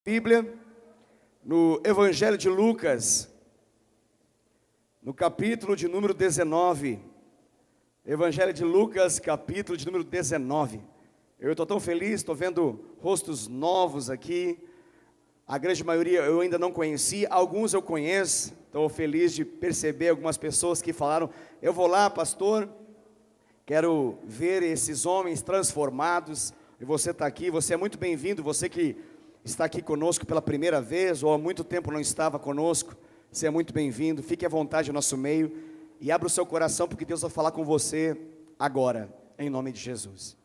Bíblia, no Evangelho de Lucas, no capítulo de número 19. Evangelho de Lucas, capítulo de número 19. Eu estou tão feliz, estou vendo rostos novos aqui. A grande maioria eu ainda não conheci, alguns eu conheço. Estou feliz de perceber algumas pessoas que falaram: eu vou lá, pastor, quero ver esses homens transformados. E você está aqui, você é muito bem-vindo. Você que está aqui conosco pela primeira vez, ou há muito tempo não estava conosco, você é muito bem-vindo. Fique à vontade no nosso meio e abra o seu coração, porque Deus vai falar com você agora, em nome de Jesus.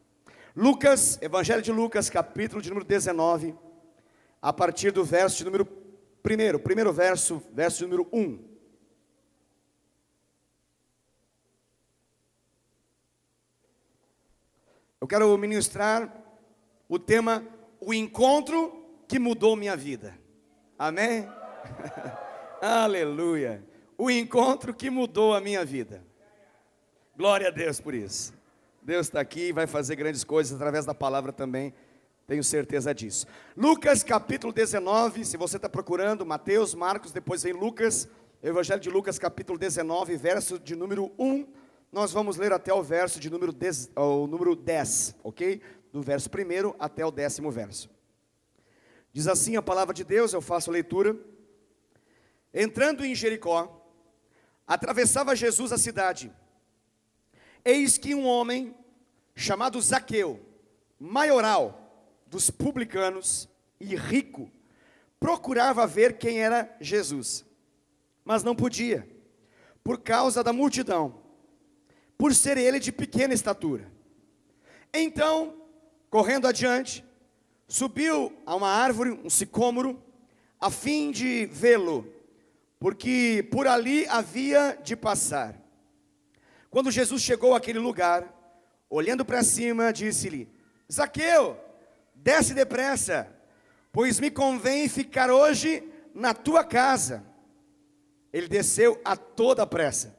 Lucas, Evangelho de Lucas, capítulo de número 19, a partir do verso de número primeiro verso de número 1. Eu quero ministrar o tema: o encontro que mudou minha vida. Amém? Aleluia. O encontro que mudou a minha vida. Glória a Deus por isso. Deus está aqui e vai fazer grandes coisas através da palavra também. Tenho certeza disso. Lucas capítulo 19, se você está procurando, Mateus, Marcos, depois vem Lucas. Evangelho de Lucas capítulo 19, verso de número 1. Nós vamos ler até o verso de número 10, ok? Do verso 1 até o 10º verso. Diz assim a palavra de Deus, eu faço a leitura. Entrando em Jericó, atravessava Jesus a cidade. Eis que um homem chamado Zaqueu, maioral dos publicanos e rico, procurava ver quem era Jesus, mas não podia, por causa da multidão, por ser ele de pequena estatura. Então, correndo adiante, subiu a uma árvore, um sicômoro, a fim de vê-lo, porque por ali havia de passar. Quando Jesus chegou àquele lugar, olhando para cima, disse-lhe: Zaqueu, desce depressa, pois me convém ficar hoje na tua casa. Ele desceu a toda pressa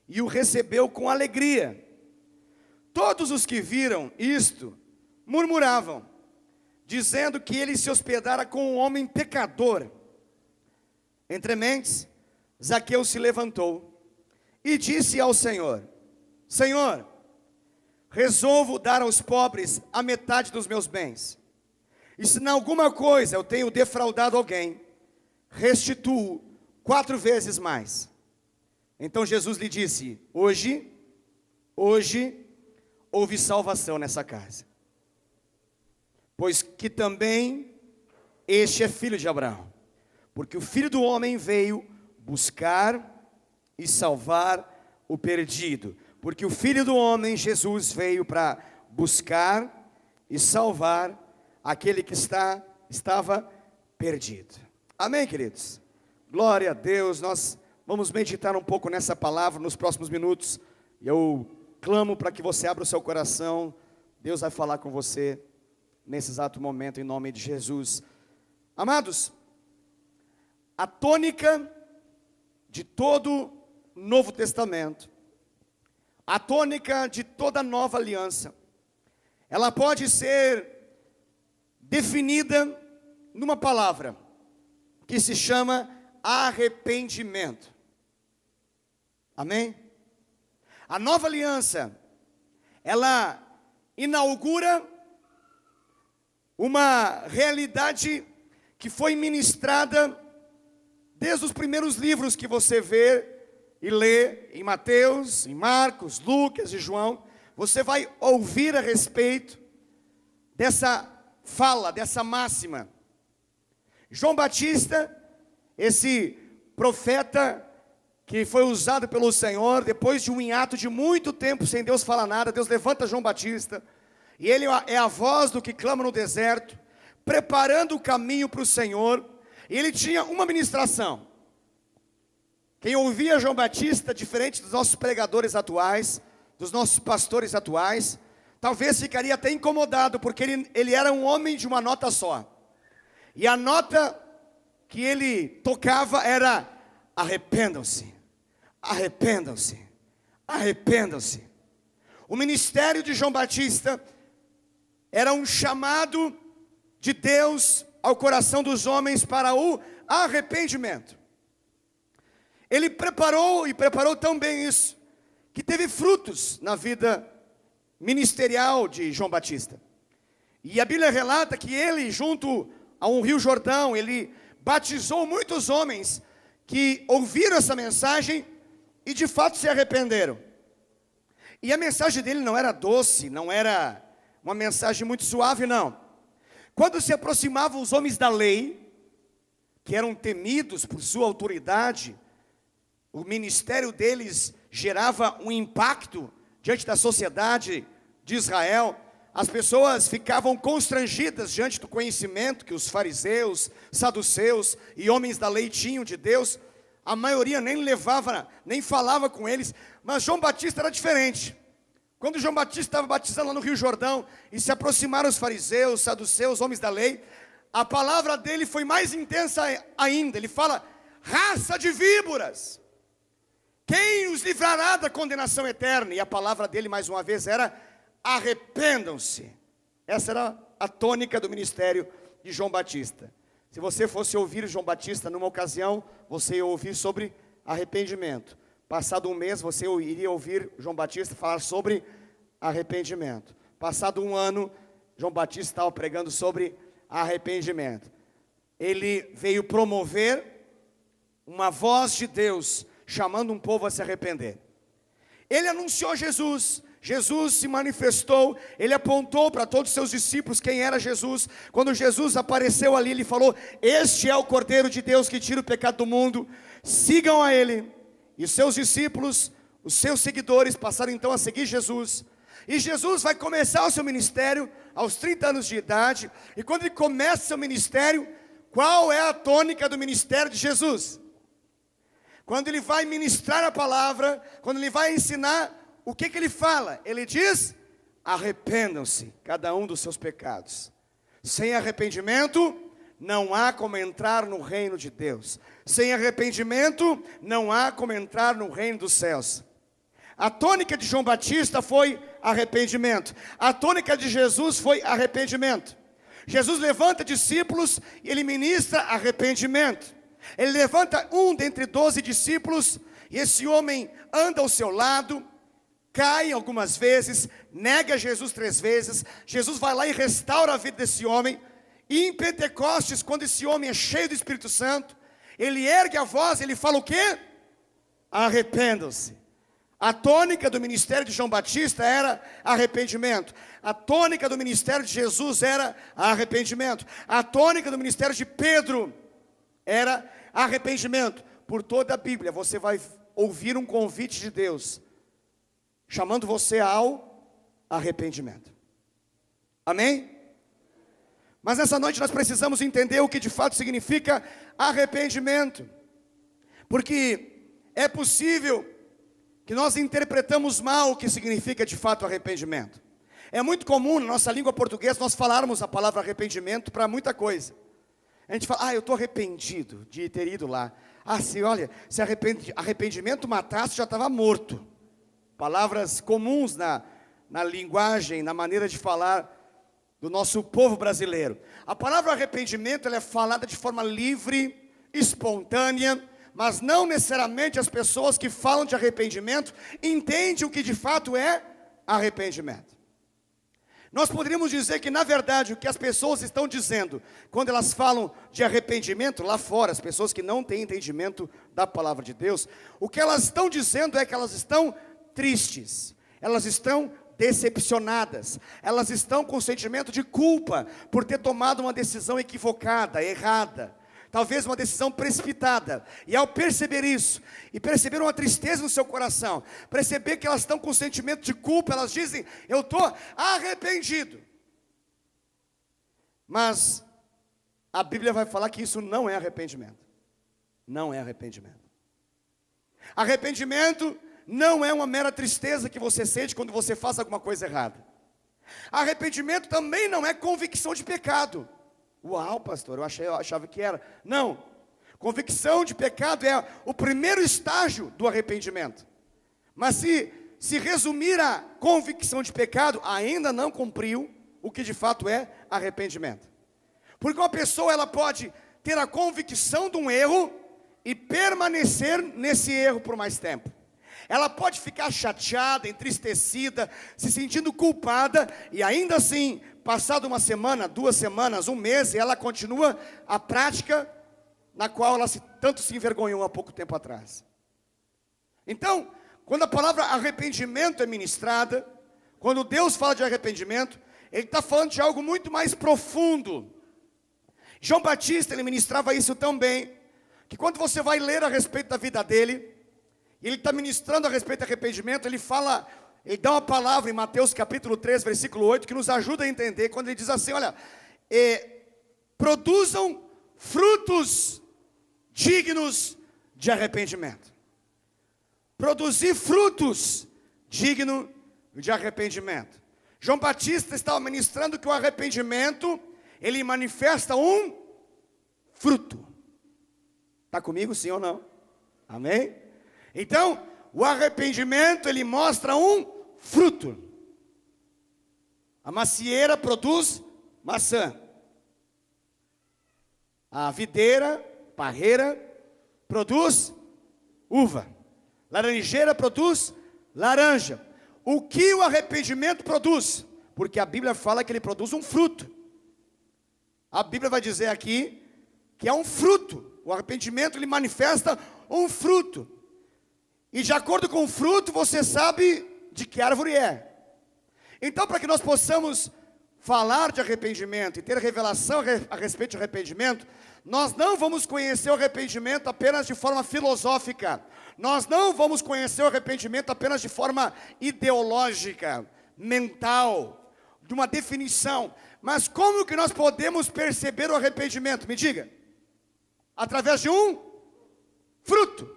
e o recebeu com alegria. Todos os que viram isto murmuravam, dizendo que ele se hospedara com um homem pecador. Entre mentes, Zaqueu se levantou e disse ao Senhor: Senhor, resolvo dar aos pobres a metade dos meus bens. E se em alguma coisa eu tenho defraudado alguém, restituo 4 vezes mais. Então Jesus lhe disse: hoje houve salvação nessa casa, pois que também este é filho de Abraão, porque o Filho do Homem veio buscar e salvar o perdido. Porque o Filho do Homem, Jesus, veio para buscar e salvar aquele que estava perdido. Amém, queridos? Glória a Deus. Nós vamos meditar um pouco nessa palavra nos próximos minutos. Eu clamo para que você abra o seu coração. Deus vai falar com você nesse exato momento, em nome de Jesus. Amados, a tônica de todo o Novo Testamento, a tônica de toda a nova aliança, ela pode ser definida numa palavra que se chama arrependimento. Amém? A nova aliança, ela inaugura uma realidade que foi ministrada desde os primeiros livros que você vê e lê em Mateus, em Marcos, Lucas e João. Você vai ouvir a respeito dessa fala, dessa máxima. João Batista, esse profeta que foi usado pelo Senhor, depois de um hiato de muito tempo sem Deus falar nada, Deus levanta João Batista, e ele é a voz do que clama no deserto, preparando o caminho para o Senhor. E ele tinha uma ministração. Quem ouvia João Batista, diferente dos nossos pregadores atuais, dos nossos pastores atuais, talvez ficaria até incomodado, porque ele era um homem de uma nota só. E a nota que ele tocava era: arrependam-se, arrependam-se, arrependam-se. O ministério de João Batista era um chamado de Deus ao coração dos homens para o arrependimento. Ele preparou tão bem isso, que teve frutos na vida ministerial de João Batista. E a Bíblia relata que ele, junto a um rio Jordão, ele batizou muitos homens que ouviram essa mensagem e de fato se arrependeram. E a mensagem dele não era doce, não era uma mensagem muito suave, não. Quando se aproximavam os homens da lei, que eram temidos por sua autoridade, o ministério deles gerava um impacto diante da sociedade de Israel. As pessoas ficavam constrangidas diante do conhecimento que os fariseus, saduceus e homens da lei tinham de Deus. A maioria nem falava com eles, mas João Batista era diferente. Quando João Batista estava batizando lá no Rio Jordão, e se aproximaram os fariseus, saduceus, homens da lei, a palavra dele foi mais intensa ainda. Ele fala: raça de víboras, quem os livrará da condenação eterna? E a palavra dele mais uma vez era: arrependam-se. Essa era a tônica do ministério de João Batista. Se você fosse ouvir João Batista numa ocasião, você ia ouvir sobre arrependimento. Passado um mês, você iria ouvir João Batista falar sobre arrependimento. Passado um ano, João Batista estava pregando sobre arrependimento. Ele veio promover uma voz de Deus, chamando um povo a se arrepender. Ele anunciou Jesus. Jesus se manifestou, ele apontou para todos os seus discípulos quem era Jesus. Quando Jesus apareceu ali, ele falou: este é o Cordeiro de Deus que tira o pecado do mundo, sigam a ele. E os seus discípulos, os seus seguidores passaram então a seguir Jesus. E Jesus vai começar o seu ministério aos 30 anos de idade. E quando ele começa o seu ministério, qual é a tônica do ministério de Jesus? Quando ele vai ministrar a palavra, quando ele vai ensinar, o que ele fala? Ele diz: arrependam-se cada um dos seus pecados. Sem arrependimento não há como entrar no reino de Deus. Sem arrependimento não há como entrar no reino dos céus. A tônica de João Batista foi arrependimento. A tônica de Jesus foi arrependimento. Jesus levanta discípulos e ele ministra arrependimento. Ele levanta um dentre 12 discípulos e esse homem anda ao seu lado, cai algumas vezes, nega Jesus 3 vezes. Jesus vai lá e restaura a vida desse homem. E em Pentecostes, quando esse homem é cheio do Espírito Santo, ele ergue a voz, ele fala o quê? Arrependam-se. A tônica do ministério de João Batista era arrependimento. A tônica do ministério de Jesus era arrependimento. A tônica do ministério de Pedro era arrependimento. Por toda a Bíblia você vai ouvir um convite de Deus chamando você ao arrependimento. Amém? Mas nessa noite nós precisamos entender o que de fato significa arrependimento. Porque é possível que nós interpretamos mal o que significa de fato arrependimento. É muito comum na nossa língua portuguesa nós falarmos a palavra arrependimento para muita coisa. A gente fala: eu estou arrependido de ter ido lá. Se olha, se arrependimento matasse, já estava morto. Palavras comuns na linguagem, na maneira de falar do nosso povo brasileiro. A palavra arrependimento ela é falada de forma livre, espontânea, mas não necessariamente as pessoas que falam de arrependimento entendem o que de fato é arrependimento. Nós poderíamos dizer que, na verdade, o que as pessoas estão dizendo, quando elas falam de arrependimento, lá fora, as pessoas que não têm entendimento da palavra de Deus, o que elas estão dizendo é que elas estão tristes, elas estão decepcionadas, elas estão com sentimento de culpa, por ter tomado uma decisão equivocada, errada, talvez uma decisão precipitada, e ao perceber isso, e perceber uma tristeza no seu coração, perceber que elas estão com sentimento de culpa, elas dizem: eu estou arrependido. Mas a Bíblia vai falar que isso não é arrependimento. Não é arrependimento. Arrependimento não é uma mera tristeza que você sente quando você faz alguma coisa errada. Arrependimento também não é convicção de pecado. Uau, pastor, eu achava que era. Não, convicção de pecado é o primeiro estágio do arrependimento. Mas se resumir a convicção de pecado, ainda não cumpriu o que de fato é arrependimento. Porque uma pessoa ela pode ter a convicção de um erro e permanecer nesse erro por mais tempo. Ela pode ficar chateada, entristecida, se sentindo culpada, e ainda assim, passado uma semana, 2 semanas, 1 mês, ela continua a prática na qual ela tanto se envergonhou há pouco tempo atrás. Então, quando a palavra arrependimento é ministrada, quando Deus fala de arrependimento, Ele está falando de algo muito mais profundo. João Batista, ele ministrava isso também, que quando você vai ler a respeito da vida dele, ele está ministrando a respeito do arrependimento, ele fala, ele dá uma palavra em Mateus capítulo 3, versículo 8, que nos ajuda a entender, quando ele diz assim, olha, produzam frutos dignos de arrependimento. Produzir frutos dignos de arrependimento. João Batista estava ministrando que o arrependimento, ele manifesta um fruto. Está comigo, sim ou não? Amém? Então, o arrependimento, ele mostra um fruto. A macieira produz maçã. A videira, parreira, produz uva. Laranjeira produz laranja. O que o arrependimento produz? Porque a Bíblia fala que ele produz um fruto. A Bíblia vai dizer aqui que é um fruto. O arrependimento, ele manifesta um fruto. E de acordo com o fruto, você sabe de que árvore é. Então, para que nós possamos falar de arrependimento e ter revelação a respeito de arrependimento, nós não vamos conhecer o arrependimento apenas de forma filosófica. Nós não vamos conhecer o arrependimento apenas de forma ideológica, mental, de uma definição. Mas como que nós podemos perceber o arrependimento? Me diga. Através de um fruto.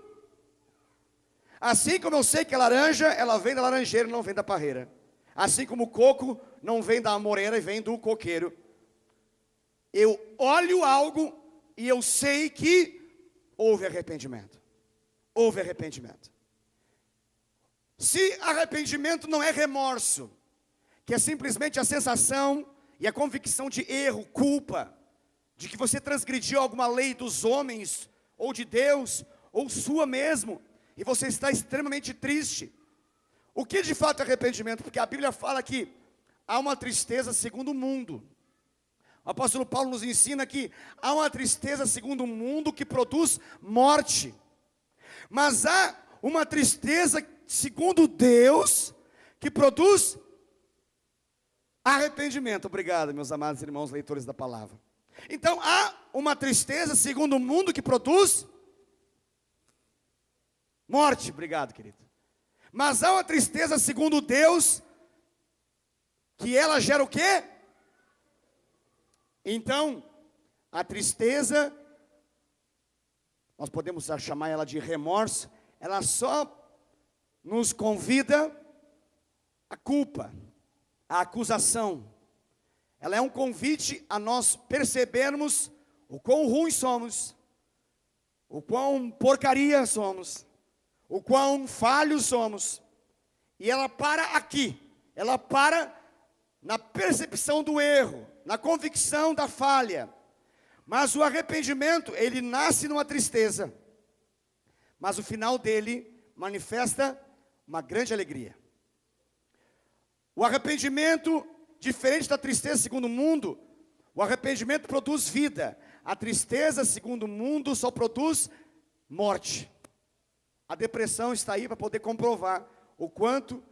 Assim como eu sei que a laranja, ela vem da laranjeira e não vem da parreira. Assim como o coco não vem da amoreira e vem do coqueiro. Eu olho algo e eu sei que houve arrependimento. Houve arrependimento. Se arrependimento não é remorso, que é simplesmente a sensação e a convicção de erro, culpa, de que você transgrediu alguma lei dos homens, ou de Deus, ou sua mesmo, e você está extremamente triste. O que de fato é arrependimento? Porque a Bíblia fala que há uma tristeza segundo o mundo. O apóstolo Paulo nos ensina que há uma tristeza segundo o mundo que produz morte. Mas há uma tristeza segundo Deus que produz arrependimento. Obrigado, meus amados irmãos, leitores da palavra. Então há uma tristeza segundo o mundo que produz morte. Obrigado, querido. Mas há uma tristeza segundo Deus que ela gera o quê? Então, a tristeza, nós podemos chamar ela de remorso, ela só nos convida à culpa, à acusação. Ela é um convite a nós percebermos o quão ruins somos, o quão porcaria somos, o quão falhos somos. E ela para aqui, ela para na percepção do erro, na convicção da falha. Mas o arrependimento, ele nasce numa tristeza, mas o final dele manifesta uma grande alegria. O arrependimento, diferente da tristeza segundo o mundo, o arrependimento produz vida. A tristeza segundo o mundo só produz morte. A depressão está aí para poder comprovar o quanto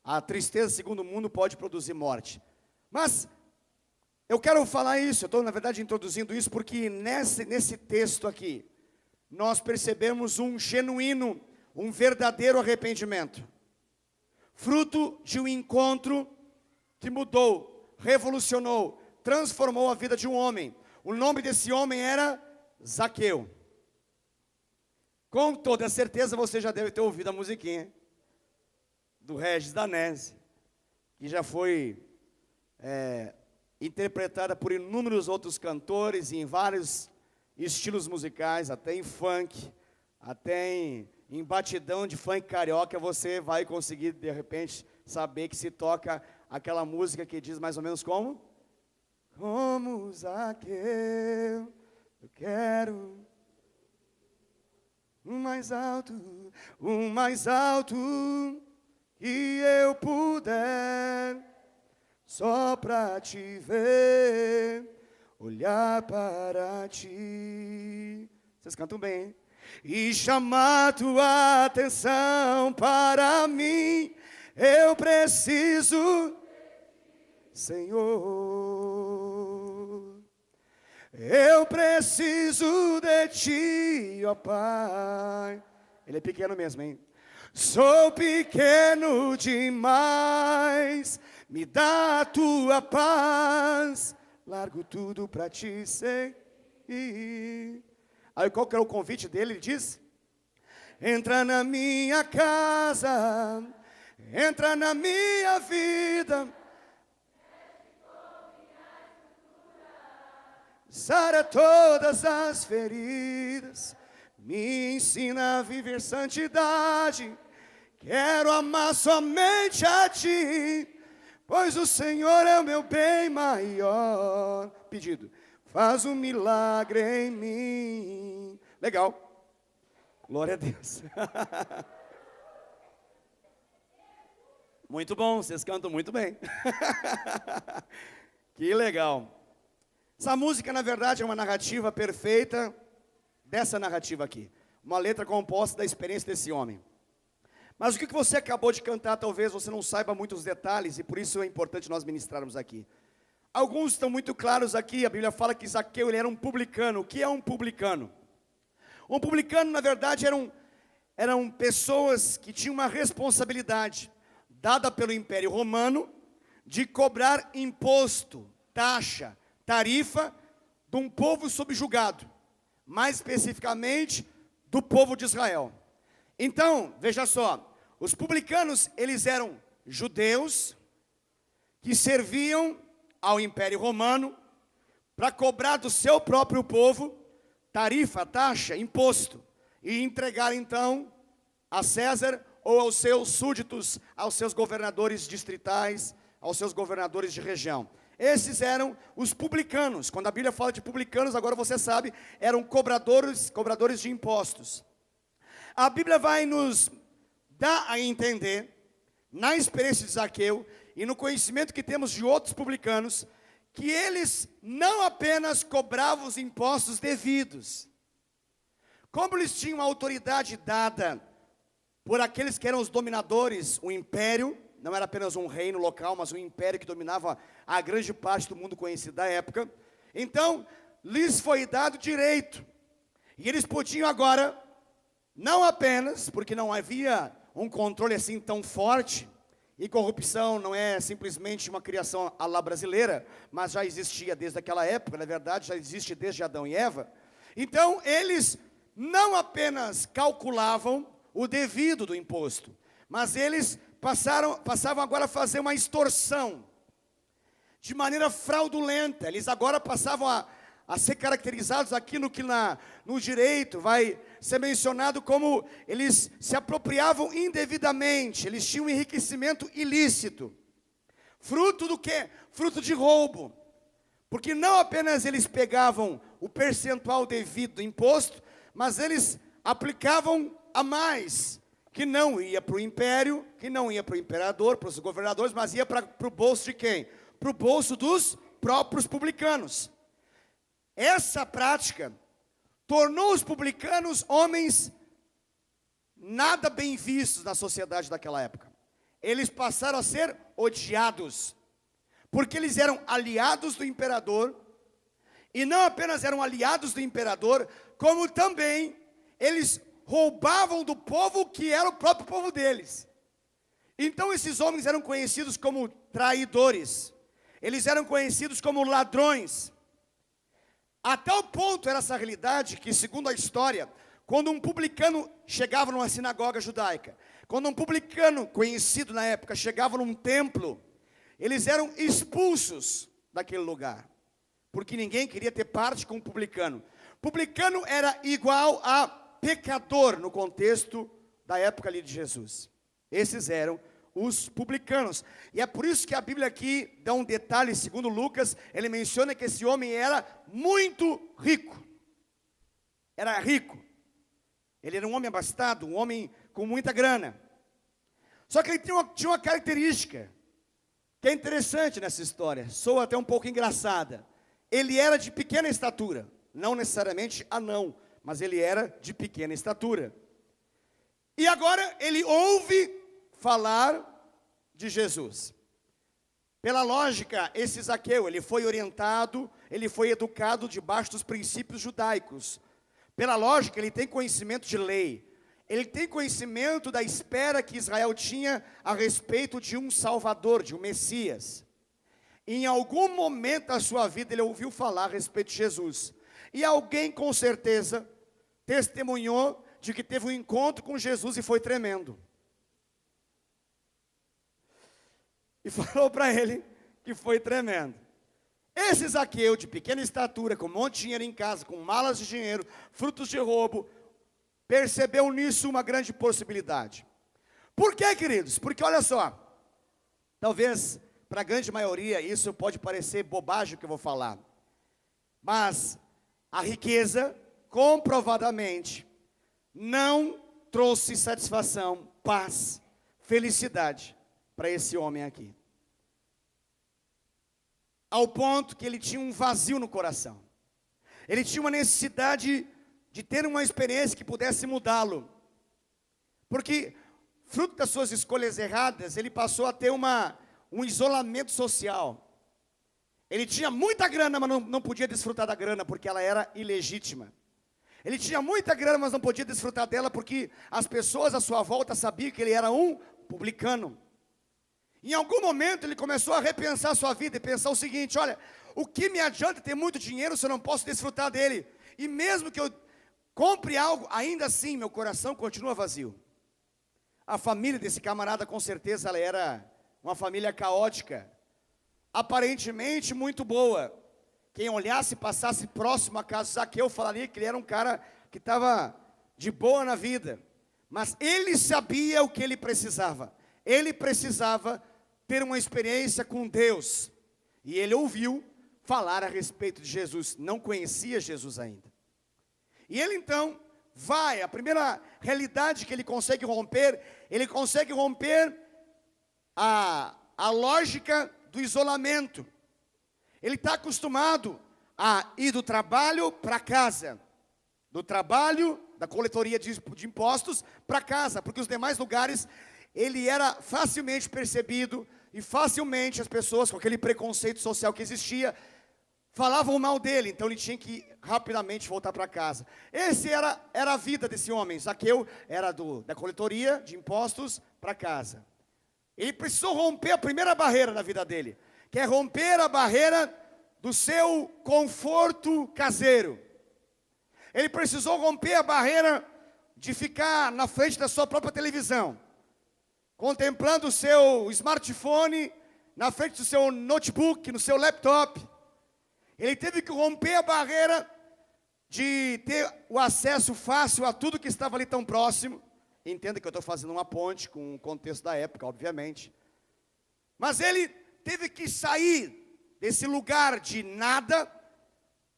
a tristeza segundo o mundo pode produzir morte. Mas eu quero falar isso, eu estou na verdade introduzindo isso porque nesse texto aqui, nós percebemos um genuíno, um verdadeiro arrependimento. Fruto de um encontro que mudou, revolucionou, transformou a vida de um homem. O nome desse homem era Zaqueu. Com toda certeza você já deve ter ouvido a musiquinha do Regis Danese, que já foi interpretada por inúmeros outros cantores, em vários estilos musicais, até em funk, até em batidão de funk carioca, você vai conseguir de repente saber que se toca aquela música que diz mais ou menos como? como Zaqueu. Eu quero o mais alto que eu puder, só pra te ver, olhar para ti. Vocês cantam bem, hein? E chamar tua atenção para mim, eu preciso, Senhor, eu preciso de ti, ó Pai. Ele é pequeno mesmo, hein? Sou pequeno demais, me dá a tua paz, largo tudo para te seguir. Aí qual que é o convite dele? Ele diz: entra na minha casa, entra na minha vida, sara todas as feridas, me ensina a viver santidade, quero amar somente a ti, pois o Senhor é o meu bem maior. Pedido: faz um milagre em mim. Legal. Glória a Deus. Muito bom, vocês cantam muito bem. Que legal. Essa música, na verdade, é uma narrativa perfeita dessa narrativa aqui. Uma letra composta da experiência desse homem. Mas o que você acabou de cantar, talvez você não saiba muitos detalhes, e por isso é importante nós ministrarmos aqui. Alguns estão muito claros aqui. A Bíblia fala que Zaqueu, ele era um publicano. O que é um publicano? Um publicano, na verdade, eram pessoas que tinham uma responsabilidade dada pelo Império Romano de cobrar imposto, taxa, tarifa de um povo subjugado, mais especificamente do povo de Israel. Então, veja só, os publicanos, eles eram judeus que serviam ao Império Romano para cobrar do seu próprio povo tarifa, taxa, imposto, e entregar então a César ou aos seus súditos, aos seus governadores distritais, aos seus governadores de região. Esses eram os publicanos. Quando a Bíblia fala de publicanos, agora você sabe, eram cobradores de impostos. A Bíblia vai nos dar a entender, na experiência de Zaqueu e no conhecimento que temos de outros publicanos, que eles não apenas cobravam os impostos devidos. Como eles tinham a autoridade dada por aqueles que eram os dominadores, o império, não era apenas um reino local, mas um império que dominava a grande parte do mundo conhecido da época. Então, lhes foi dado direito. E eles podiam agora, não apenas, porque não havia um controle assim tão forte, e corrupção não é simplesmente uma criação à la brasileira, mas já existia desde aquela época, na verdade já existe desde Adão e Eva. Então, eles não apenas calculavam o devido do imposto, mas eles passavam agora a fazer uma extorsão, de maneira fraudulenta. Eles agora passavam a ser caracterizados aqui no que no direito vai ser mencionado como eles se apropriavam indevidamente, eles tinham um enriquecimento ilícito. Fruto do quê? Fruto de roubo. Porque não apenas eles pegavam o percentual devido do imposto, mas eles aplicavam a mais, que não ia para o império, que não ia para o imperador, para os governadores, mas ia para o bolso de quem? Para o bolso dos próprios publicanos. Essa prática tornou os publicanos homens nada bem vistos na sociedade daquela época. Eles passaram a ser odiados, porque eles eram aliados do imperador, e não apenas eram aliados do imperador, como também eles roubavam do povo que era o próprio povo deles. Então esses homens eram conhecidos como traidores, eles eram conhecidos como ladrões. A tal ponto era essa realidade que, segundo a história, quando um publicano chegava numa sinagoga judaica, quando um publicano conhecido na época chegava num templo, eles eram expulsos daquele lugar, porque ninguém queria ter parte com o publicano. Publicano era igual a pecador no contexto da época ali de Jesus. Esses eram os publicanos. E é por isso que a Bíblia aqui dá um detalhe, segundo Lucas, ele menciona que esse homem era muito rico. Era rico. Ele era um homem abastado, um homem com muita grana. Só que ele tinha uma característica que é interessante nessa história, soa até um pouco engraçada. Ele era de pequena estatura, não necessariamente anão, mas ele era de pequena estatura. E agora ele ouve falar de Jesus. Pela lógica, esse Zaqueu, ele foi orientado, ele foi educado debaixo dos princípios judaicos. Pela lógica, ele tem conhecimento de lei. Ele tem conhecimento da espera que Israel tinha a respeito de um Salvador, de um Messias. Em algum momento da sua vida ele ouviu falar a respeito de Jesus. E alguém com certeza testemunhou de que teve um encontro com Jesus e foi tremendo. E falou para ele que foi tremendo. Esse Zaqueu, de pequena estatura, com um monte de dinheiro em casa, com malas de dinheiro, frutos de roubo, percebeu nisso uma grande possibilidade. Por quê, queridos? Porque olha só, talvez para a grande maioria isso pode parecer bobagem o que eu vou falar, mas a riqueza comprovadamente não trouxe satisfação, paz, felicidade para esse homem aqui. Ao ponto que ele tinha um vazio no coração. Ele tinha uma necessidade de ter uma experiência que pudesse mudá-lo. Porque, fruto das suas escolhas erradas, ele passou a ter um isolamento social. Ele tinha muita grana, mas não podia desfrutar da grana, porque ela era ilegítima. Ele tinha muita grana, mas não podia desfrutar dela, porque as pessoas à sua volta sabiam que ele era um publicano. Em algum momento ele começou a repensar a sua vida e pensar o seguinte: olha, o que me adianta ter muito dinheiro se eu não posso desfrutar dele? E mesmo que eu compre algo, ainda assim meu coração continua vazio. A família desse camarada, com certeza, ela era uma família caótica, aparentemente muito boa. Quem olhasse e passasse próximo à casa de Zaqueu falaria que ele era um cara que estava de boa na vida. Mas ele sabia o que ele precisava. Ele precisava ter uma experiência com Deus. E ele ouviu falar a respeito de Jesus. Não conhecia Jesus ainda. E ele então vai, a primeira realidade que ele consegue romper a lógica do isolamento. Ele está acostumado a ir do trabalho para casa, do trabalho, da coletoria de impostos para casa, porque os demais lugares ele era facilmente percebido e facilmente as pessoas, com aquele preconceito social que existia, falavam mal dele, então ele tinha que rapidamente voltar para casa. Essa era a vida desse homem. Zaqueu era da coletoria de impostos para casa. Ele precisou romper a primeira barreira na vida dele, que é romper a barreira do seu conforto caseiro. Ele precisou romper a barreira de ficar na frente da sua própria televisão, contemplando o seu smartphone, na frente do seu notebook, no seu laptop. Ele teve que romper a barreira de ter o acesso fácil a tudo que estava ali tão próximo. Entenda que eu estou fazendo uma ponte com o contexto da época, obviamente. Mas ele teve que sair desse lugar de nada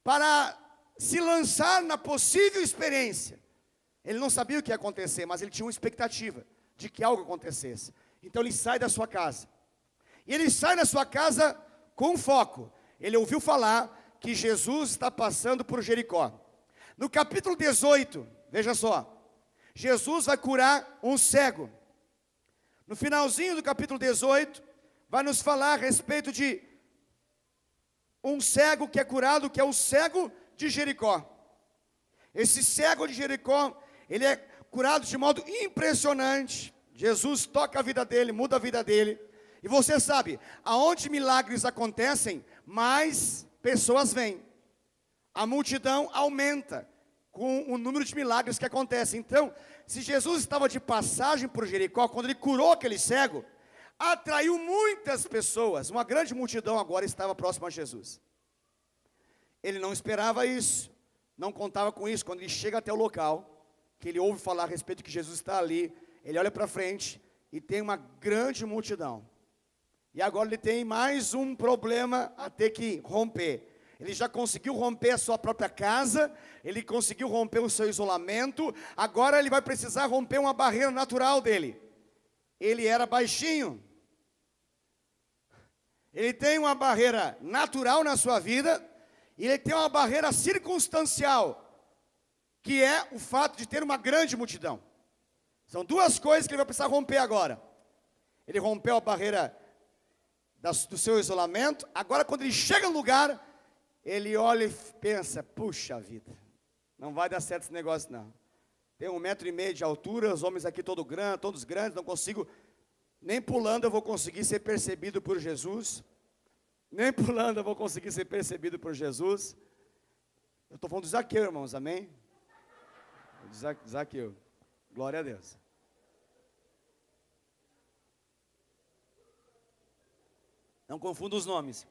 para se lançar na possível experiência. Ele não sabia o que ia acontecer, mas ele tinha uma expectativa de que algo acontecesse. Então ele sai da sua casa. E ele sai da sua casa com foco. Ele ouviu falar que Jesus está passando por Jericó. No capítulo 18, veja só, Jesus vai curar um cego. No finalzinho do capítulo 18, vai nos falar a respeito de um cego que é curado, que é o cego de Jericó. Esse cego de Jericó, ele é curado de modo impressionante. Jesus toca a vida dele, muda a vida dele. E você sabe, aonde milagres acontecem, mais pessoas vêm. A multidão aumenta com o número de milagres que acontecem. Então, se Jesus estava de passagem por Jericó, quando ele curou aquele cego, atraiu muitas pessoas. Uma grande multidão agora estava próxima a Jesus. Ele não esperava isso, não contava com isso. Quando ele chega até o local, que ele ouve falar a respeito de que Jesus está ali, ele olha para frente e tem uma grande multidão. E agora ele tem mais um problema a ter que romper. Ele já conseguiu romper a sua própria casa, ele conseguiu romper o seu isolamento, agora ele vai precisar romper uma barreira natural dele. Ele era baixinho. Ele tem uma barreira natural na sua vida, e ele tem uma barreira circunstancial, que é o fato de ter uma grande multidão. São duas coisas que ele vai precisar romper agora. Ele rompeu a barreira do seu isolamento, agora quando ele chega no lugar, ele olha e pensa, puxa vida, não vai dar certo esse negócio não. Tem 1,5 metro de altura, os homens aqui todos grandes, não consigo, nem pulando eu vou conseguir ser percebido por Jesus. Nem pulando eu vou conseguir ser percebido por Jesus. Eu estou falando de Zaqueu, irmãos, amém? Zaqueu, glória a Deus. Não confunda os nomes.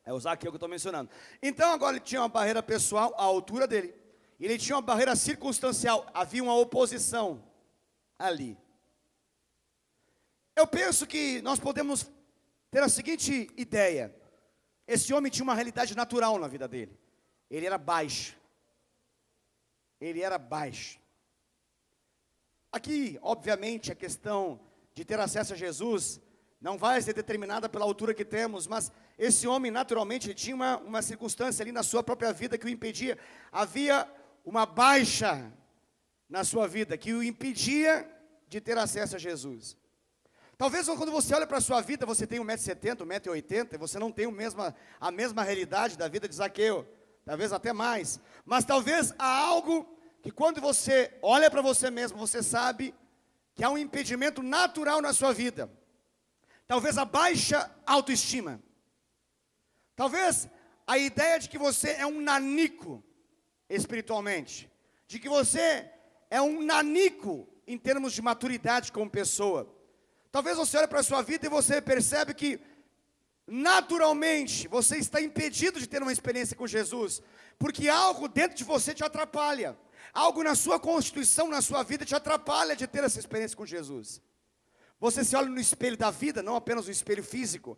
É o Zaqueu que eu estou mencionando. Então agora ele tinha uma barreira pessoal, a altura dele. E ele tinha uma barreira circunstancial. Havia uma oposição ali. Eu penso que nós podemos ter a seguinte ideia. Esse homem tinha uma realidade natural na vida dele. Ele era baixo. Ele era baixo. Aqui, obviamente, a questão de ter acesso a Jesus não vai ser determinada pela altura que temos, mas esse homem, naturalmente, ele tinha uma circunstância ali na sua própria vida que o impedia. Havia uma baixa na sua vida que o impedia de ter acesso a Jesus. Talvez quando você olha para a sua vida, você tem 1,70 m, 1,80 m, e você não tem a mesma realidade da vida de Zaqueu, talvez até mais. Mas talvez há algo que quando você olha para você mesmo, você sabe que há um impedimento natural na sua vida. Talvez a baixa autoestima. Talvez a ideia de que você é um nanico espiritualmente. De que você é um nanico em termos de maturidade como pessoa. Talvez você olhe para a sua vida e você percebe que naturalmente você está impedido de ter uma experiência com Jesus. Porque algo dentro de você te atrapalha. Algo na sua constituição, na sua vida te atrapalha de ter essa experiência com Jesus. Você se olha no espelho da vida, não apenas no espelho físico.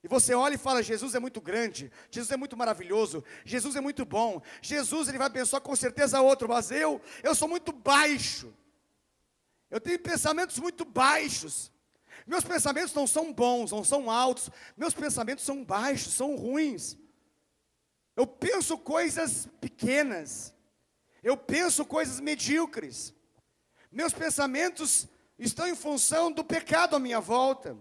E você olha e fala, Jesus é muito grande, Jesus é muito maravilhoso, Jesus é muito bom. Jesus, ele vai abençoar com certeza outro, mas eu sou muito baixo. Eu tenho pensamentos muito baixos. Meus pensamentos não são bons, não são altos. Meus pensamentos são baixos, são ruins. Eu penso coisas pequenas. Eu penso coisas medíocres. Meus pensamentos estão em função do pecado à minha volta.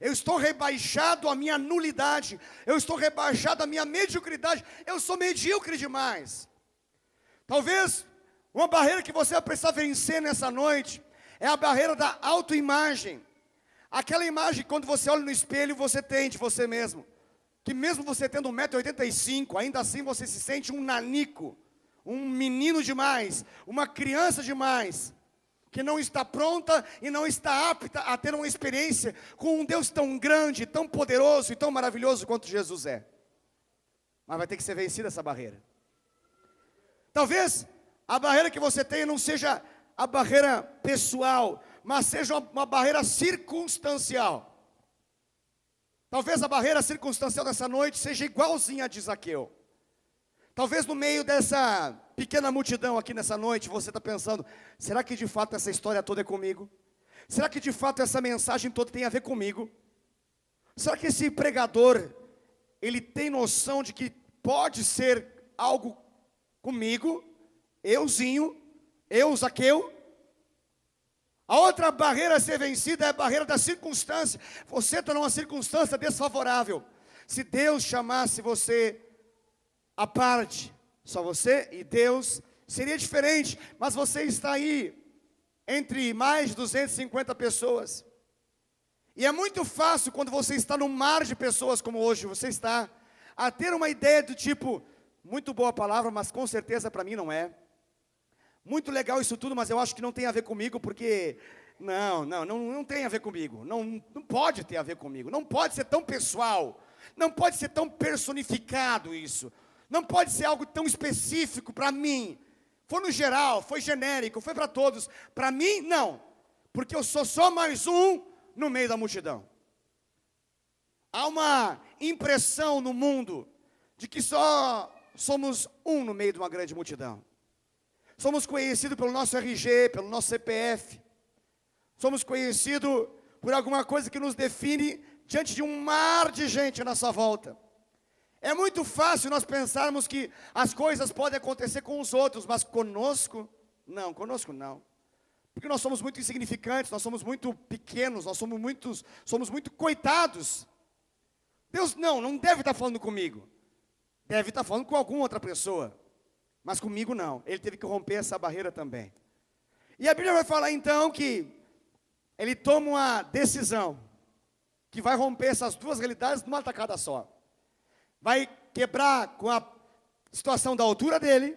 Eu estou rebaixado à minha nulidade. Eu estou rebaixado à minha mediocridade. Eu sou medíocre demais. Talvez uma barreira que você vai precisar vencer nessa noite é a barreira da autoimagem. Aquela imagem que quando você olha no espelho você tem de você mesmo. Que mesmo você tendo 1,85 m, ainda assim você se sente um nanico. Um menino demais. Uma criança demais. Que não está pronta e não está apta a ter uma experiência com um Deus tão grande, tão poderoso e tão maravilhoso quanto Jesus é. Mas vai ter que ser vencida essa barreira. Talvez a barreira que você tenha não seja a barreira pessoal, mas seja uma barreira circunstancial. Talvez a barreira circunstancial dessa noite seja igualzinha a de Zaqueu. Talvez no meio dessa pequena multidão aqui nessa noite, você está pensando, será que de fato essa história toda é comigo? Será que de fato essa mensagem toda tem a ver comigo? Será que esse pregador, ele tem noção de que pode ser algo comigo? Euzinho, eu, Zaqueu? A outra barreira a ser vencida é a barreira da circunstância. Você está numa circunstância desfavorável. Se Deus chamasse você à parte, só você e Deus, seria diferente. Mas você está aí, entre mais de 250 pessoas. E é muito fácil, quando você está no mar de pessoas como hoje você está, a ter uma ideia do tipo, muito boa palavra, mas com certeza para mim não é. Muito legal isso tudo, mas eu acho que não tem a ver comigo, porque não tem a ver comigo. Não pode ter a ver comigo. Não pode ser tão pessoal. Não pode ser tão personificado isso. Não pode ser algo tão específico para mim. Foi no geral, foi genérico, foi para todos. Para mim, não. porque eu sou só mais um no meio da multidão. Há uma impressão no mundo de que só somos um no meio de uma grande multidão. Somos conhecidos pelo nosso RG, pelo nosso CPF. Somos conhecidos por alguma coisa que nos define diante de um mar de gente à nossa volta. É muito fácil nós pensarmos que as coisas podem acontecer com os outros, mas conosco não. Porque nós somos muito insignificantes, nós somos muito pequenos, nós somos muito coitados. Deus não deve estar falando comigo. Deve estar falando com alguma outra pessoa. Mas comigo não. Ele teve que romper essa barreira também. E a Bíblia vai falar então que ele toma uma decisão que vai romper essas duas realidades numa tacada só. Vai quebrar com a situação da altura dele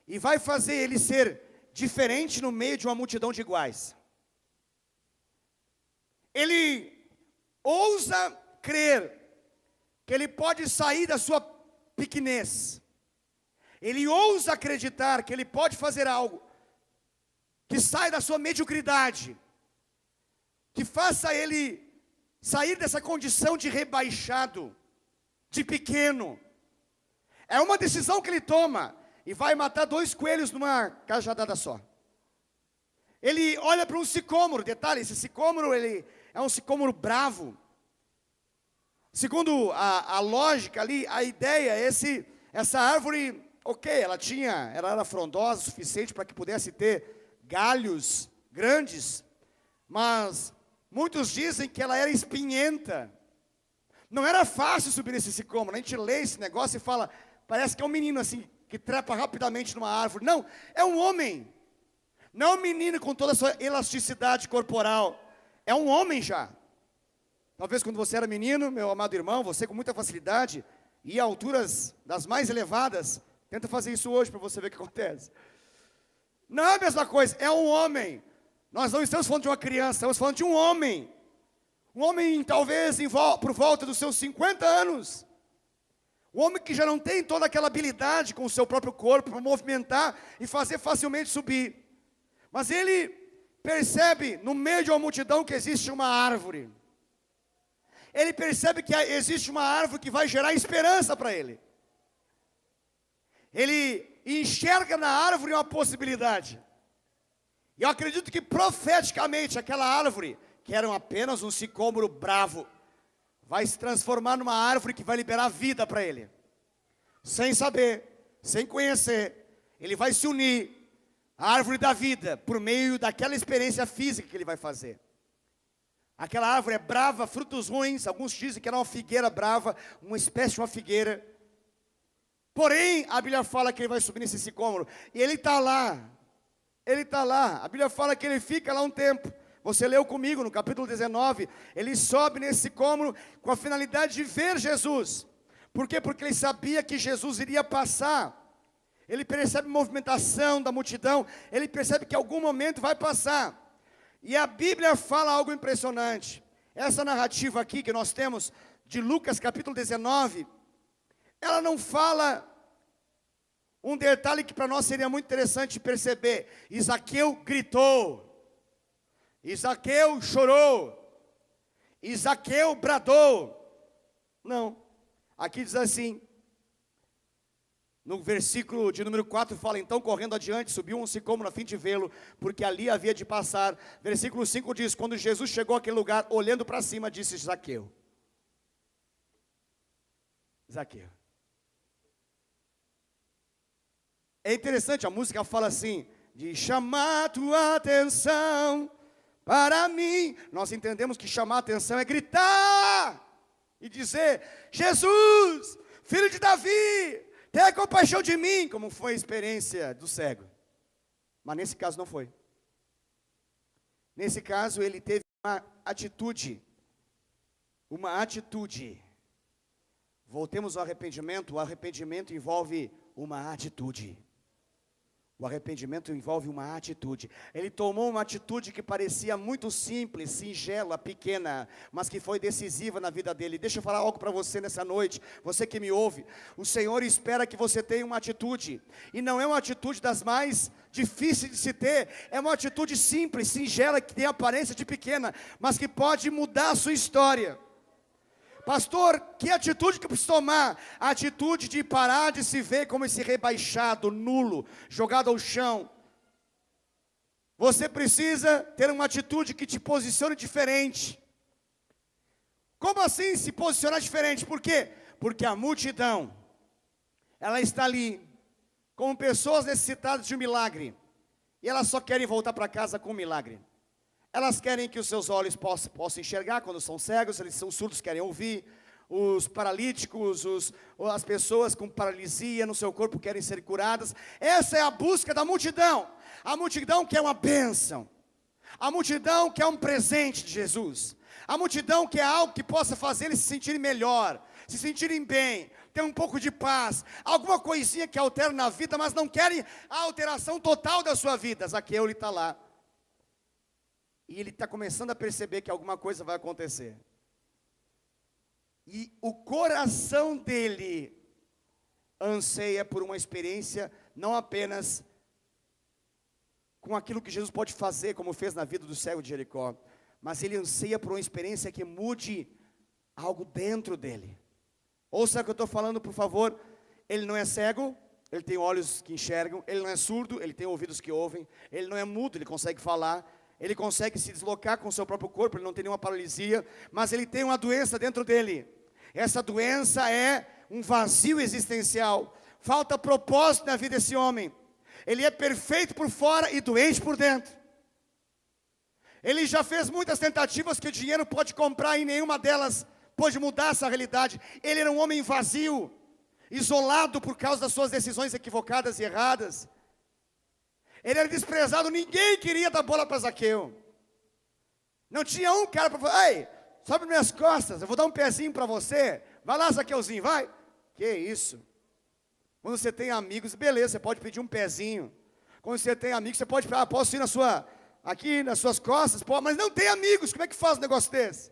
e vai fazer ele ser diferente no meio de uma multidão de iguais. Ele ousa crer que ele pode sair da sua pequenez. Ele ousa acreditar que ele pode fazer algo que sai da sua mediocridade, que faça ele sair dessa condição de rebaixado, de pequeno. É uma decisão que ele toma e vai matar 2 coelhos numa cajadada só. Ele olha para um sicômoro, detalhe, esse sicômoro ele é um sicômoro bravo. Segundo a lógica ali, a ideia, essa árvore, ela era frondosa o suficiente para que pudesse ter galhos grandes, mas muitos dizem que ela era espinhenta. Não era fácil subir nesse sicômoro. A gente lê esse negócio e fala, parece que é um menino assim, que trepa rapidamente numa árvore. Não, é um homem. Não é um menino com toda a sua elasticidade corporal. É um homem já. Talvez quando você era menino, meu amado irmão, você com muita facilidade ia a alturas das mais elevadas. Tenta fazer isso hoje para você ver o que acontece. Não é a mesma coisa, é um homem. Nós não estamos falando de uma criança, estamos falando de um homem. Um homem talvez por volta dos seus 50 anos. Um homem que já não tem toda aquela habilidade com o seu próprio corpo para movimentar e fazer facilmente subir. Mas ele percebe no meio de uma multidão que existe uma árvore. Ele percebe que existe uma árvore que vai gerar esperança para ele. Ele enxerga na árvore uma possibilidade. E eu acredito que profeticamente aquela árvore, que era apenas um sicômoro bravo, vai se transformar numa árvore que vai liberar vida para ele. Sem saber, sem conhecer, ele vai se unir à árvore da vida, por meio daquela experiência física que ele vai fazer. Aquela árvore é brava, frutos ruins, alguns dizem que era uma figueira brava, uma espécie de uma figueira. Porém, a Bíblia fala que ele vai subir nesse sicômoro, e ele está lá, a Bíblia fala que ele fica lá um tempo. Você leu comigo no capítulo 19, ele sobe nesse sicômoro com a finalidade de ver Jesus. Por quê? Porque ele sabia que Jesus iria passar. Ele percebe a movimentação da multidão, ele percebe que em algum momento vai passar. E a Bíblia fala algo impressionante. Essa narrativa aqui que nós temos de Lucas capítulo 19, ela não fala um detalhe que para nós seria muito interessante perceber. Zaqueu gritou. Zaqueu chorou. Zaqueu bradou. Não. Aqui diz assim, no versículo de número 4 fala, então correndo adiante, subiu um sicômoro a fim de vê-lo, porque ali havia de passar. Versículo 5 diz, quando Jesus chegou àquele lugar, olhando para cima, disse Zaqueu. Zaqueu. É interessante, a música fala assim, de chamar tua atenção para mim. Nós entendemos que chamar a atenção é gritar e dizer, Jesus, filho de Davi, tenha compaixão de mim, como foi a experiência do cego. Mas nesse caso não foi. Nesse caso ele teve uma atitude. Voltemos ao arrependimento. O arrependimento envolve uma atitude. O arrependimento envolve uma atitude. Ele tomou uma atitude que parecia muito simples, singela, pequena, mas que foi decisiva na vida dele. Deixa eu falar algo para você nessa noite, você que me ouve. O Senhor espera que você tenha uma atitude, e não é uma atitude das mais difíceis de se ter, é uma atitude simples, singela, que tem aparência de pequena, mas que pode mudar a sua história. Pastor, que atitude que eu preciso tomar? A atitude de parar de se ver como esse rebaixado, nulo, jogado ao chão. Você precisa ter uma atitude que te posicione diferente. Como assim se posicionar diferente? Por quê? Porque a multidão, ela está ali, como pessoas necessitadas de um milagre, e elas só querem voltar para casa com um milagre. Elas querem que os seus olhos possam enxergar quando são cegos, eles são surdos, querem ouvir. Os paralíticos, as pessoas com paralisia no seu corpo querem ser curadas. Essa é a busca da multidão. A multidão quer uma bênção. A multidão quer um presente de Jesus. A multidão quer algo que possa fazer eles se sentirem melhor, se sentirem bem, ter um pouco de paz. Alguma coisinha que altera na vida, mas não querem a alteração total da sua vida. Zaqueu, ele está lá. E ele está começando a perceber que alguma coisa vai acontecer. E o coração dele anseia por uma experiência, não apenas com aquilo que Jesus pode fazer, como fez na vida do cego de Jericó, mas ele anseia por uma experiência que mude algo dentro dele. Ouça o que eu estou falando, por favor. Ele não é cego, ele tem olhos que enxergam. Ele não é surdo, ele tem ouvidos que ouvem. Ele não é mudo, ele consegue falar. Ele consegue se deslocar com o seu próprio corpo, ele não tem nenhuma paralisia, mas ele tem uma doença dentro dele. Essa doença é um vazio existencial. Falta propósito na vida desse homem. Ele é perfeito por fora e doente por dentro. Ele já fez muitas tentativas que o dinheiro pode comprar e nenhuma delas pôde mudar essa realidade. Ele era um homem vazio, isolado por causa das suas decisões equivocadas e erradas. Ele era desprezado, ninguém queria dar bola para Zaqueu. Não tinha um cara para falar: ei, sobe minhas costas, eu vou dar um pezinho para você. Vai lá, Zaqueuzinho, vai. Que isso? Quando você tem amigos, beleza, você pode pedir um pezinho. Quando você tem amigos, você pode falar: posso ir aqui nas suas costas? Pode, mas não tem amigos, como é que faz um negócio desse?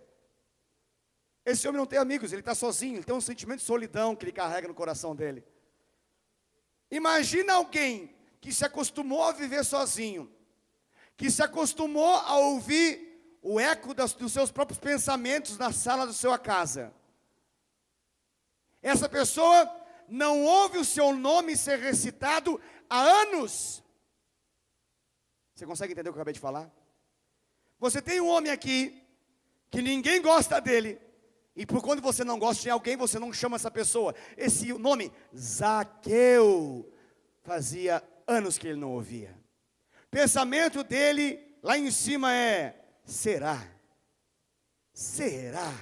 Esse homem não tem amigos, ele está sozinho, ele tem um sentimento de solidão que ele carrega no coração dele. Imagina alguém que se acostumou a viver sozinho, que se acostumou a ouvir o eco dos seus próprios pensamentos na sala da sua casa. Essa pessoa não ouve o seu nome ser recitado há anos. Você consegue entender o que eu acabei de falar? Você tem um homem aqui, que ninguém gosta dele, e por quando você não gosta de alguém, você não chama essa pessoa. Esse nome, Zaqueu, fazia anos que ele não ouvia. Pensamento dele lá em cima é: será? Será?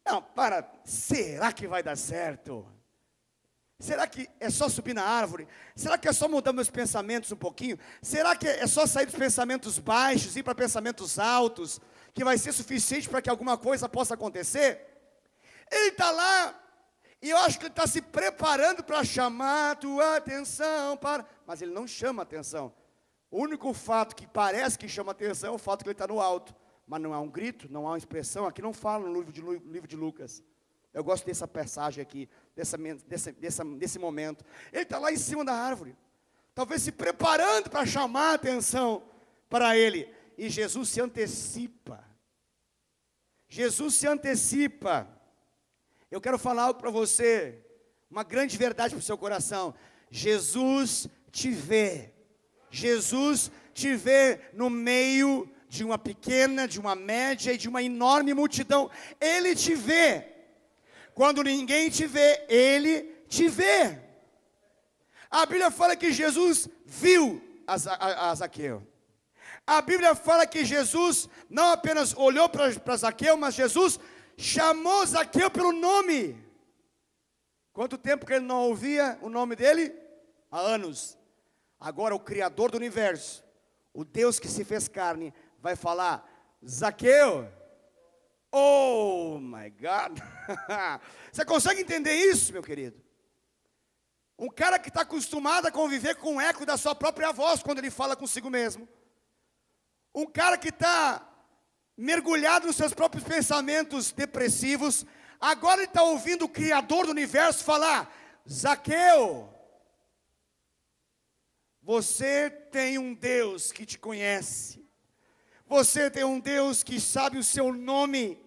Não, será que vai dar certo? Será que é só subir na árvore? Será que é só mudar meus pensamentos um pouquinho? Será que é só sair dos pensamentos baixos e ir para pensamentos altos, que vai ser suficiente para que alguma coisa possa acontecer? Ele está lá, e eu acho que ele está se preparando para chamar a tua atenção, mas ele não chama atenção. O único fato que parece que chama atenção é o fato que ele está no alto, mas não há um grito, não há uma expressão. Aqui não fala no livro de Lucas. Eu gosto dessa passagem aqui, desse momento. Ele está lá em cima da árvore, talvez se preparando para chamar a atenção para ele. E Jesus se antecipa. Jesus se antecipa. Eu quero falar algo para você, uma grande verdade para o seu coração. Jesus te vê. Jesus te vê no meio de uma pequena, de uma média e de uma enorme multidão. Ele te vê. Quando ninguém te vê, Ele te vê. A Bíblia fala que Jesus viu a Zaqueu. A Bíblia fala que Jesus não apenas olhou para Zaqueu, mas Jesus chamou Zaqueu pelo nome. Quanto tempo que ele não ouvia o nome dele? Há anos. Agora o Criador do universo, o Deus que se fez carne, vai falar: Zaqueu. Oh my God. Você consegue entender isso, meu querido? Um cara que está acostumado a conviver com o eco da sua própria voz quando ele fala consigo mesmo. Um cara que está mergulhado nos seus próprios pensamentos depressivos. Agora ele está ouvindo o Criador do universo falar: Zaqueu, você tem um Deus que te conhece. Você tem um Deus que sabe o seu nome.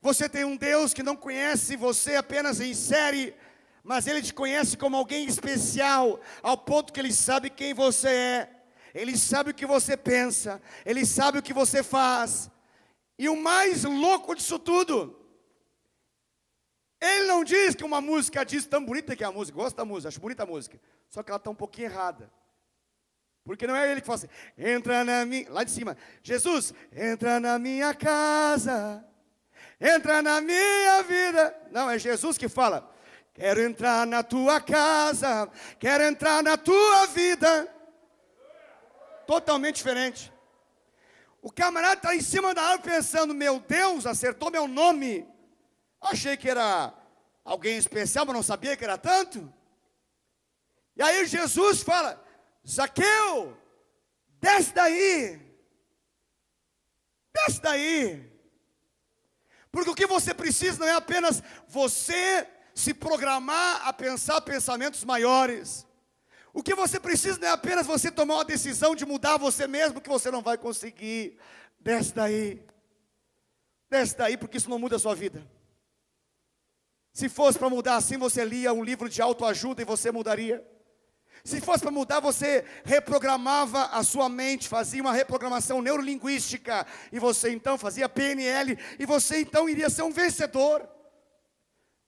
Você tem um Deus que não conhece você apenas em série, mas Ele te conhece como alguém especial, ao ponto que Ele sabe quem você é. Ele sabe o que você pensa. Ele sabe o que você faz. E o mais louco disso tudo, Ele não diz que uma música diz tão bonita que é a música. Gosto da música, acho bonita a música. Só que ela está um pouquinho errada. Porque não é Ele que fala assim: entra na minha... Lá de cima, Jesus, entra na minha casa, entra na minha vida. Não, é Jesus que fala: quero entrar na tua casa, quero entrar na tua vida. Totalmente diferente. O camarada está em cima da árvore pensando: meu Deus, acertou meu nome. Achei que era alguém especial, mas não sabia que era tanto. E aí Jesus fala: Zaqueu, desce daí. Desce daí. Porque o que você precisa não é apenas você se programar a pensar pensamentos maiores. O que você precisa não é apenas você tomar uma decisão de mudar você mesmo, que você não vai conseguir. Desce daí. Desce daí, porque isso não muda a sua vida. Se fosse para mudar assim, você lia um livro de autoajuda e você mudaria. Se fosse para mudar, você reprogramava a sua mente, fazia uma reprogramação neurolinguística, e você então fazia PNL, e você então iria ser um vencedor.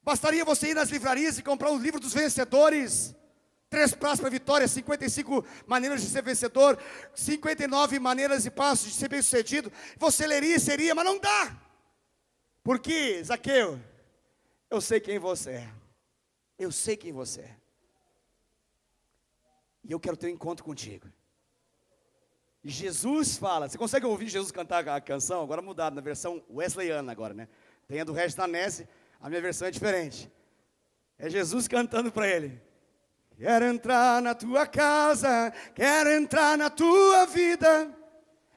Bastaria você ir nas livrarias e comprar o livro dos vencedores. 3 passos para a vitória, 55 maneiras de ser vencedor, 59 maneiras e passos de ser bem sucedido. Você leria e seria, mas não dá. Por quê, Zaqueu? Eu sei quem você é. Eu sei quem você é. E eu quero ter um encontro contigo. E Jesus fala, você consegue ouvir Jesus cantar a canção? Agora mudado, na versão wesleyana agora, né? Tem a do Regis Danese, a minha versão é diferente. É Jesus cantando para ele: quero entrar na tua casa, quero entrar na tua vida.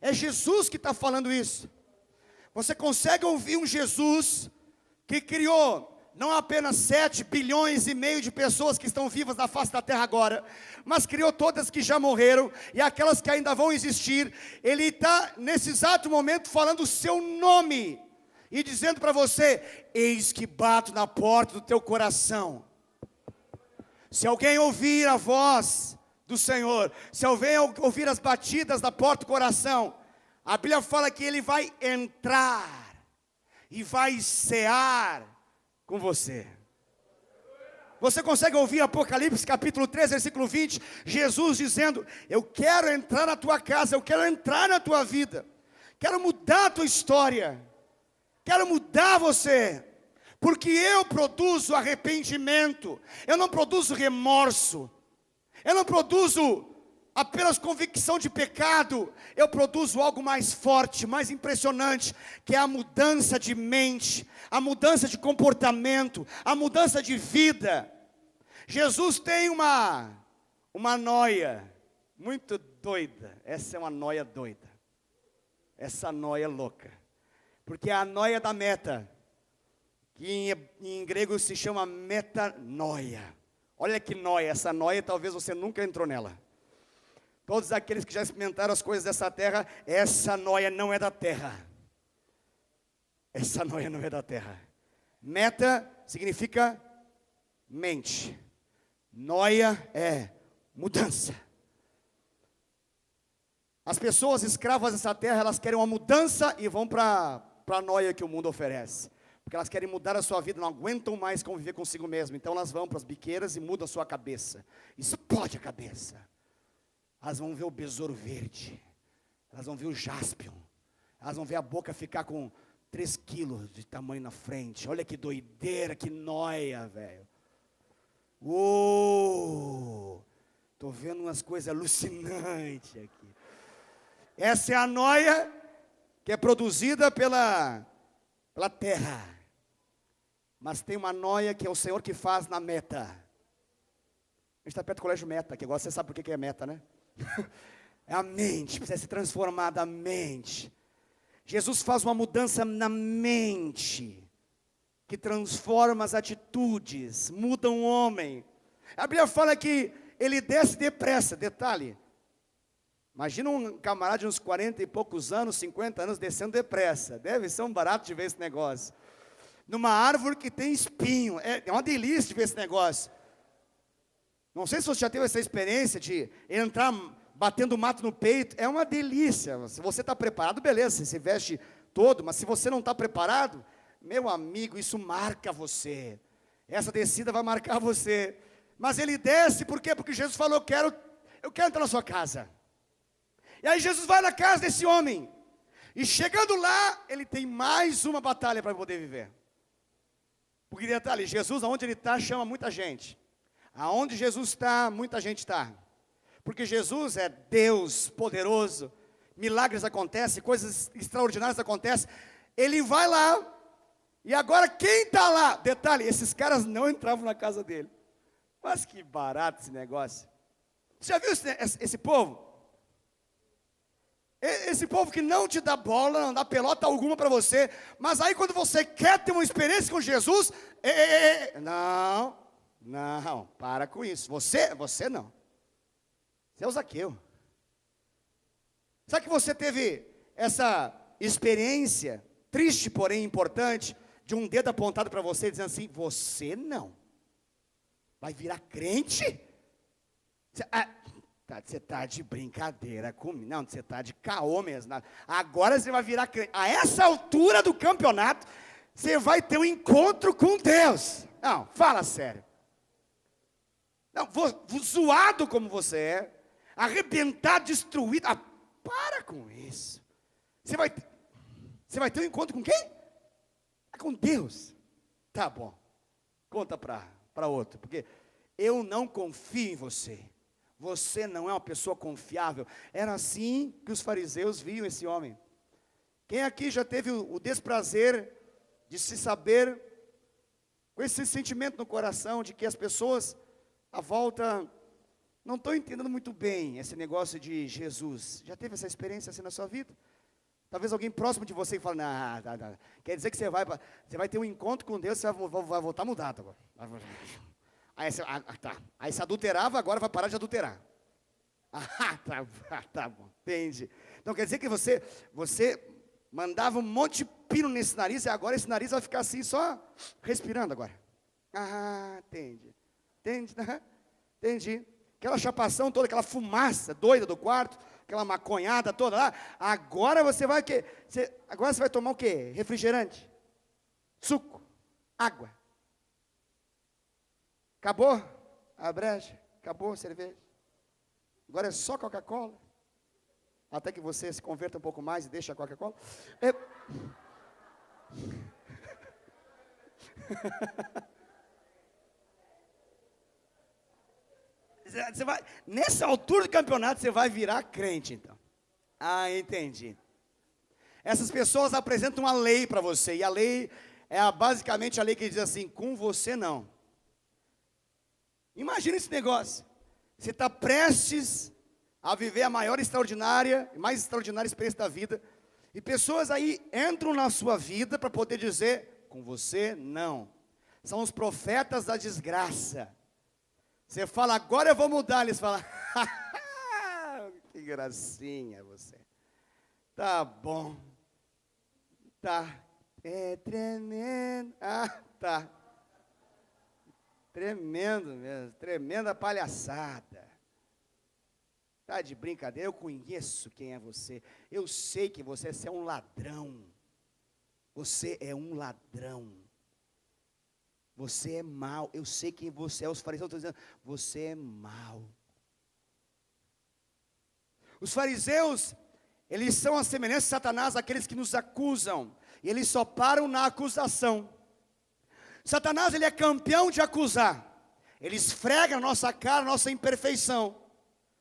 É Jesus que está falando isso. Você consegue ouvir um Jesus que criou não apenas 7,5 bilhões de pessoas que estão vivas na face da terra agora, mas criou todas que já morreram e aquelas que ainda vão existir. Ele está nesse exato momento falando o seu nome e dizendo para você: eis que bato na porta do teu coração. Se alguém ouvir a voz do Senhor, se alguém ouvir as batidas da porta do coração, a Bíblia fala que Ele vai entrar e vai cear com você. Você consegue ouvir Apocalipse capítulo 3, versículo 20, Jesus dizendo: eu quero entrar na tua casa, eu quero entrar na tua vida, quero mudar a tua história, quero mudar você, porque eu produzo arrependimento, eu não produzo remorso, eu não produzo apenas convicção de pecado, eu produzo algo mais forte, mais impressionante, que é a mudança de mente, a mudança de comportamento, a mudança de vida. Jesus tem uma noia muito doida. Essa é uma noia doida. Essa noia louca. Porque é a noia da meta, que em grego se chama metanoia. Olha que noia, essa noia talvez você nunca entrou nela. Todos aqueles que já experimentaram as coisas dessa terra, essa noia não é da terra. Essa noia não é da terra. Meta significa mente. Noia é mudança. As pessoas escravas dessa terra, elas querem uma mudança e vão para a noia que o mundo oferece. Porque elas querem mudar a sua vida, não aguentam mais conviver consigo mesmo. Então elas vão para as biqueiras e mudam a sua cabeça. Explode a cabeça. Elas vão ver o besouro verde. Elas vão ver o jaspion. Elas vão ver a boca ficar com 3 quilos de tamanho na frente. Olha que doideira, que noia, velho. Uou! Estou vendo umas coisas alucinantes aqui. Essa é a noia que é produzida pela terra. Mas tem uma noia que é o Senhor que faz na meta. A gente está perto do colégio Meta, que agora você sabe por que é Meta, né? É a mente, precisa ser transformada a mente. Jesus faz uma mudança na mente, que transforma as atitudes, muda um homem. A Bíblia fala que ele desce depressa, detalhe. Imagina um camarada de uns 40 e poucos anos, 50 anos, descendo depressa. Deve ser um barato de ver esse negócio. Numa árvore que tem espinho, é uma delícia de ver esse negócio. Não sei se você já teve essa experiência de entrar batendo mato no peito, é uma delícia. Se você está preparado, beleza, você se veste todo, mas se você não está preparado, meu amigo, isso marca você. Essa descida vai marcar você. Mas ele desce, por quê? Porque Jesus falou, eu quero entrar na sua casa. E aí Jesus vai na casa desse homem. E chegando lá, ele tem mais uma batalha para poder viver. Porque detalhe, Jesus, aonde ele está, chama muita gente. Aonde Jesus está, muita gente está. Porque Jesus é Deus poderoso, milagres acontecem, coisas extraordinárias acontecem. Ele vai lá, e agora quem está lá? Detalhe, esses caras não entravam na casa dele. Mas que barato esse negócio. Você já viu esse povo? Esse povo que não te dá bola, não dá pelota alguma para você, mas aí quando você quer ter uma experiência com Jesus, não, para com isso. Você não. Você é o Zaqueu. Sabe que você teve essa experiência, triste porém importante, de um dedo apontado para você, dizendo assim, você não. Vai virar crente? Você está de brincadeira comigo. Não, você está de caô mesmo. Agora você vai virar crente. A essa altura do campeonato, você vai ter um encontro com Deus. Não, fala sério. Não, zoado como você é, arrebentado, destruído. Para com isso. Você vai ter um encontro com quem? Com Deus. Tá bom. Conta para outro, porque eu não confio em você. Você não é uma pessoa confiável. Era assim que os fariseus viam esse homem. Quem aqui já teve o desprazer de se saber, com esse sentimento no coração, de que as pessoas à volta não estão entendendo muito bem esse negócio de Jesus? Já teve essa experiência assim na sua vida? Talvez alguém próximo de você que fala, não. Quer dizer que você vai ter um encontro com Deus, você vai voltar mudado agora. Aí se adulterava, agora vai parar de adulterar. Tá bom, entendi. Então quer dizer que você mandava um monte de pino nesse nariz, e agora esse nariz vai ficar assim, só respirando agora. Entendi. Aquela chapação toda, aquela fumaça doida do quarto, aquela maconhada toda lá, agora você vai agora você vai tomar o quê? Refrigerante, suco, água. Acabou a breja, acabou a cerveja. Agora é só Coca-Cola. Até que você se converta um pouco mais e deixa a Coca-Cola. Nessa altura do campeonato, você vai virar crente, então. Entendi. Essas pessoas apresentam uma lei para você, e a lei é basicamente a lei que diz assim, com você não. Imagina esse negócio. Você está prestes a viver a mais extraordinária experiência da vida, e pessoas aí entram na sua vida para poder dizer, com você não. São os profetas da desgraça. Você fala, agora eu vou mudar. Eles falam, que gracinha você. Tá bom. Tá. É tremendo. Tá. Tremendo mesmo. Tremenda palhaçada. Tá de brincadeira. Eu conheço quem é você. Eu sei que você é um ladrão. Você é um ladrão. Você é mau. Eu sei quem você é. Os fariseus estão dizendo, você é mau. Os fariseus, eles são a semelhança de Satanás, aqueles que nos acusam. E eles só param na acusação. Satanás, ele é campeão de acusar. Ele esfrega na nossa cara, nossa imperfeição.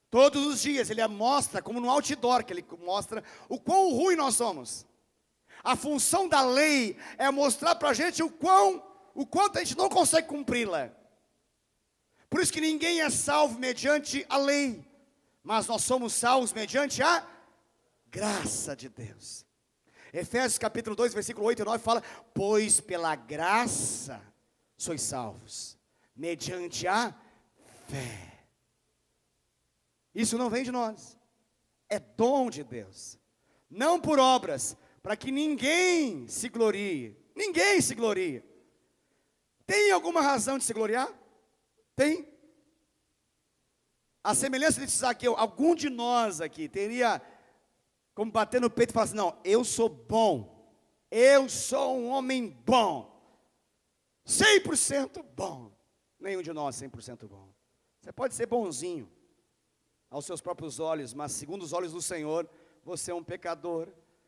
Todos os dias, ele mostra, como no outdoor, que ele mostra o quão ruim nós somos. A função da lei é mostrar para a gente o quanto a gente não consegue cumpri-la. Por isso que ninguém é salvo mediante a lei, mas nós somos salvos mediante a graça de Deus. Efésios capítulo 2, versículo 8 e 9 fala: pois pela graça sois salvos, mediante a fé. Isso não vem de nós, é dom de Deus, não por obras, para que ninguém se glorie. Ninguém se glorie. Tem alguma razão de se gloriar? Tem. A semelhança de Zaqueu, algum de nós aqui teria como bater no peito e falar assim: não, eu sou bom, eu sou um homem bom, 100% bom. Nenhum de nós é 100% bom. Você pode ser bonzinho aos seus próprios olhos, mas segundo os olhos do Senhor, você é um pecador.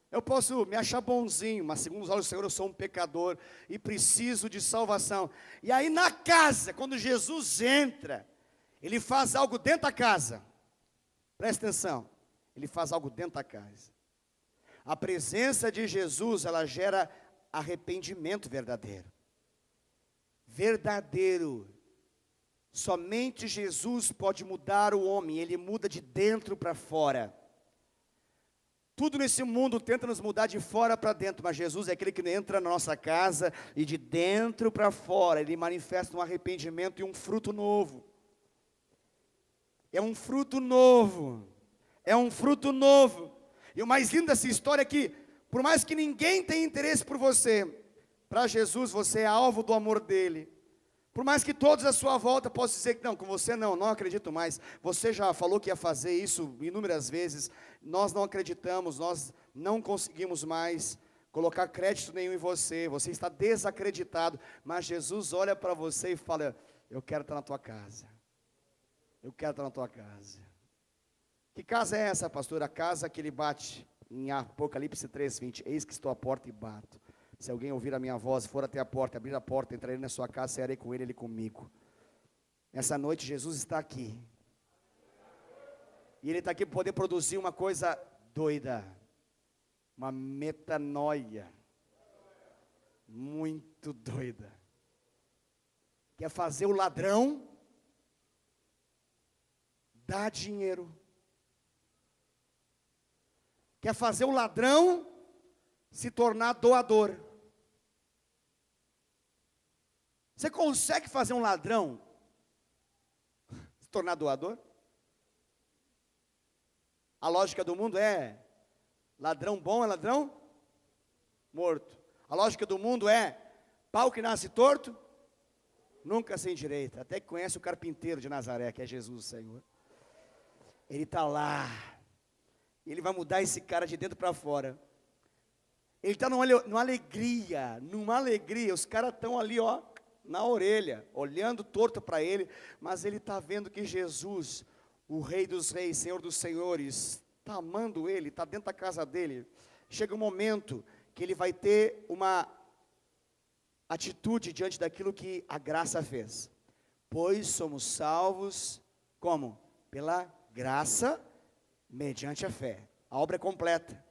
Eu posso me achar bonzinho, mas segundo os olhos do Senhor eu sou um pecador e preciso de salvação. E aí na casa, quando Jesus entra, Ele faz algo dentro da casa. Presta atenção, Ele faz algo dentro da casa. A presença de Jesus, ela gera arrependimento verdadeiro. Verdadeiro. Somente Jesus pode mudar o homem, Ele muda de dentro para fora. Tudo nesse mundo tenta nos mudar de fora para dentro, mas Jesus é aquele que entra na nossa casa e de dentro para fora, Ele manifesta um arrependimento e um fruto novo. É um fruto novo, é um fruto novo. E o mais lindo dessa história é que, por mais que ninguém tenha interesse por você, para Jesus você é alvo do amor dEle. Por mais que todos à sua volta possam dizer que não, com você não acredito mais. Você já falou que ia fazer isso inúmeras vezes. Nós não acreditamos, nós não conseguimos mais colocar crédito nenhum em você. Você está desacreditado. Mas Jesus olha para você e fala: eu quero estar na tua casa. Eu quero estar na tua casa. Que casa é essa, pastor? A casa que ele bate em Apocalipse 3:20. Eis que estou à porta e bato. Se alguém ouvir a minha voz, for até a porta, abrir a porta, entrarei na sua casa, cearei com ele, ele comigo. Essa noite Jesus está aqui. E Ele está aqui para poder produzir uma coisa doida. Uma metanoia. Muito doida. Quer fazer o ladrão dar dinheiro. Quer fazer o ladrão se tornar doador. Você consegue fazer um ladrão se tornar doador? A lógica do mundo é: ladrão bom é ladrão morto. A lógica do mundo é: pau que nasce torto nunca se endireita. Até que conhece o carpinteiro de Nazaré, que é Jesus o Senhor. Ele está lá. Ele vai mudar esse cara de dentro para fora. Ele está numa alegria. Os caras estão ali, ó, na orelha, olhando torto para ele, mas ele está vendo que Jesus, o Rei dos Reis, Senhor dos Senhores, está amando ele, está dentro da casa dele. Chega um momento que ele vai ter uma atitude diante daquilo que a graça fez. Pois somos salvos, como? Pela graça, mediante a fé. A obra é completa.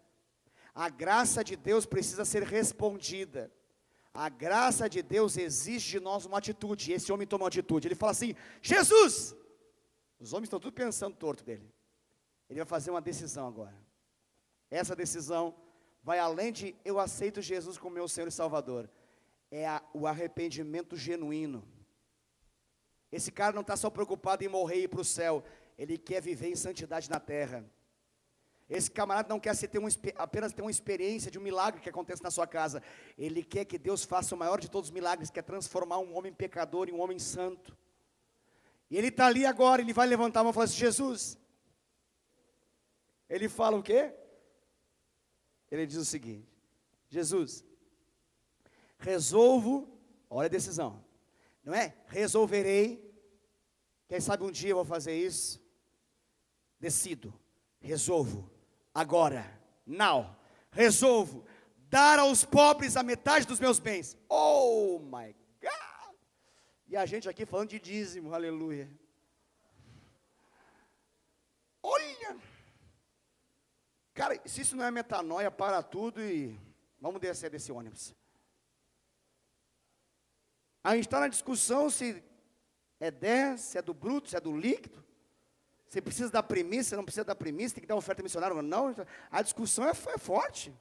A graça de Deus precisa ser respondida. A graça de Deus exige de nós uma atitude. E esse homem toma uma atitude. Ele fala assim: Jesus! Os homens estão tudo pensando torto dele. Ele vai fazer uma decisão agora. Essa decisão vai além de eu aceito Jesus como meu Senhor e Salvador. É o arrependimento genuíno. Esse cara não está só preocupado em morrer e ir para o céu. Ele quer viver em santidade na terra. Esse camarada não quer apenas ter uma experiência de um milagre que acontece na sua casa. Ele quer que Deus faça o maior de todos os milagres, que é transformar um homem pecador em um homem santo. E ele está ali agora, ele vai levantar a mão e falar assim: Jesus. Ele fala o quê? Ele diz o seguinte: Jesus, resolvo, olha a decisão, não é? Resolverei, quem sabe um dia eu vou fazer isso. Decido, resolvo. Agora, now, resolvo dar aos pobres a metade dos meus bens. Oh my God! E a gente aqui falando de dízimo, aleluia. Olha! Cara, se isso não é metanoia, para tudo e vamos descer desse ônibus. A gente está na discussão se É 10, se é do bruto, se é do líquido. Você precisa dar primícia, não precisa dar primícia, tem que dar oferta missionária ou não. A discussão é forte.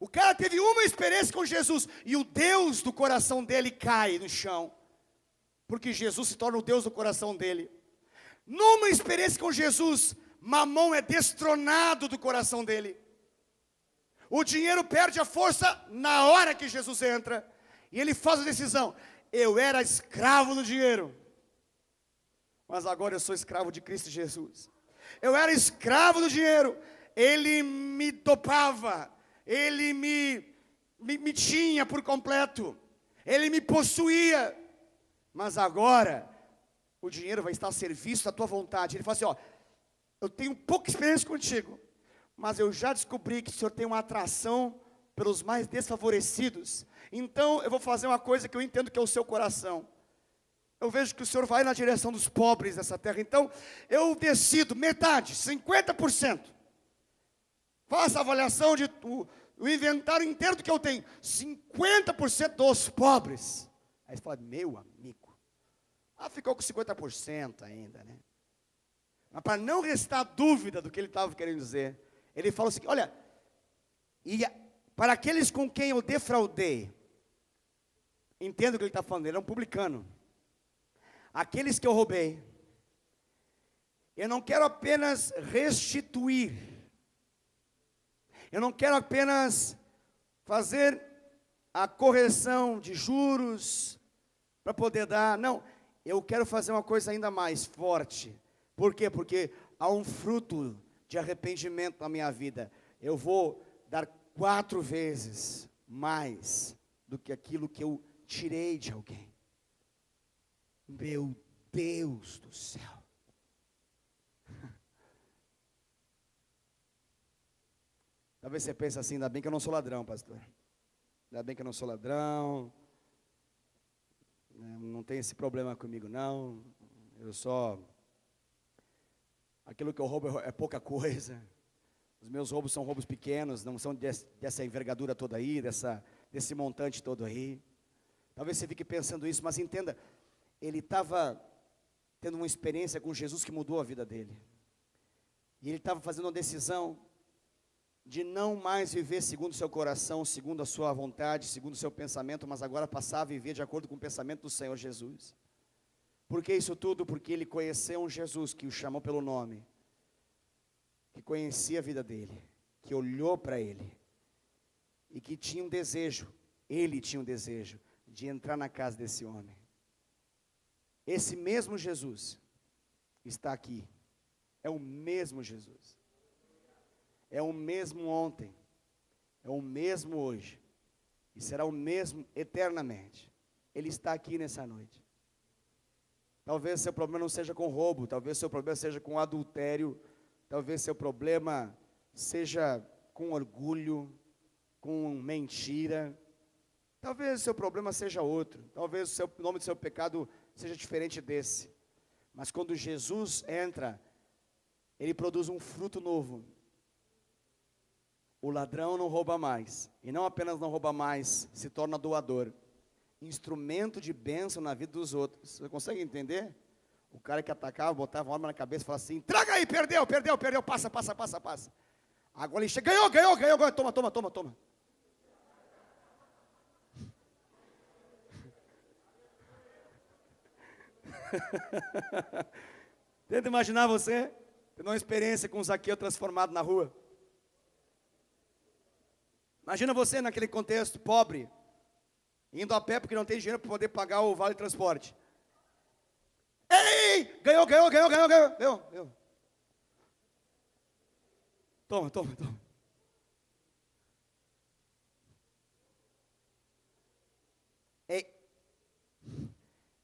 O cara teve uma experiência com Jesus, e o Deus do coração dele cai no chão, porque Jesus se torna o Deus do coração dele. Numa experiência com Jesus, Mamão é destronado do coração dele. O dinheiro perde a força na hora que Jesus entra, e ele faz a decisão: eu era escravo do dinheiro, mas agora eu sou escravo de Cristo Jesus. Eu era escravo do dinheiro, ele me dopava, ele me tinha por completo, ele me possuía, mas agora o dinheiro vai estar a serviço da tua vontade. Ele fala assim: ó, eu tenho pouca experiência contigo, mas eu já descobri que o Senhor tem uma atração pelos mais desfavorecidos, então eu vou fazer uma coisa que eu entendo que é o seu coração. Eu vejo que o Senhor vai na direção dos pobres dessa terra, então eu decido metade, 50%. Faça a avaliação de o inventário inteiro do que eu tenho, 50% dos pobres. Aí você fala: meu amigo, ficou com 50% ainda, né? Mas para não restar dúvida do que ele estava querendo dizer, ele fala assim: olha, e para aqueles com quem eu defraudei, entendo o que ele está falando, ele é um publicano. Aqueles que eu roubei, eu não quero apenas restituir, eu não quero apenas fazer a correção de juros para poder dar, não, eu quero fazer uma coisa ainda mais forte. Por quê? Porque há um fruto de arrependimento na minha vida. Eu vou dar 4 vezes mais do que aquilo que eu tirei de alguém. Meu Deus do céu. Talvez você pense assim: ainda bem que eu não sou ladrão, pastor. Ainda bem que eu não sou ladrão. Não tem esse problema comigo, não. Eu só... Aquilo que eu roubo é pouca coisa. Os meus roubos são roubos pequenos, não são dessa envergadura toda aí, desse montante todo aí. Talvez você fique pensando isso, mas entenda, ele estava tendo uma experiência com Jesus que mudou a vida dele. E ele estava fazendo uma decisão de não mais viver segundo o seu coração, segundo a sua vontade, segundo o seu pensamento, mas agora passar a viver de acordo com o pensamento do Senhor Jesus. Por que isso tudo? Porque ele conheceu um Jesus que o chamou pelo nome, que conhecia a vida dele, que olhou para ele, e que tinha um desejo, ele tinha um desejo, de entrar na casa desse homem. Esse mesmo Jesus está aqui, é o mesmo Jesus, é o mesmo ontem, é o mesmo hoje, e será o mesmo eternamente. Ele está aqui nessa noite. Talvez seu problema não seja com roubo, talvez seu problema seja com adultério, talvez seu problema seja com orgulho, com mentira, talvez seu problema seja outro, talvez o nome do seu pecado seja diferente desse, mas quando Jesus entra, ele produz um fruto novo. O ladrão não rouba mais, e não apenas não rouba mais, se torna doador, instrumento de bênção na vida dos outros. Você consegue entender? O cara que atacava, botava uma arma na cabeça e falava assim: traga aí, perdeu, passa. Agora ele chega: ganhou, toma. Tenta imaginar você tendo uma experiência com o Zaqueu transformado na rua. Imagina você naquele contexto, pobre, indo a pé porque não tem dinheiro para poder pagar o vale transporte. Ei, ganhou. Toma.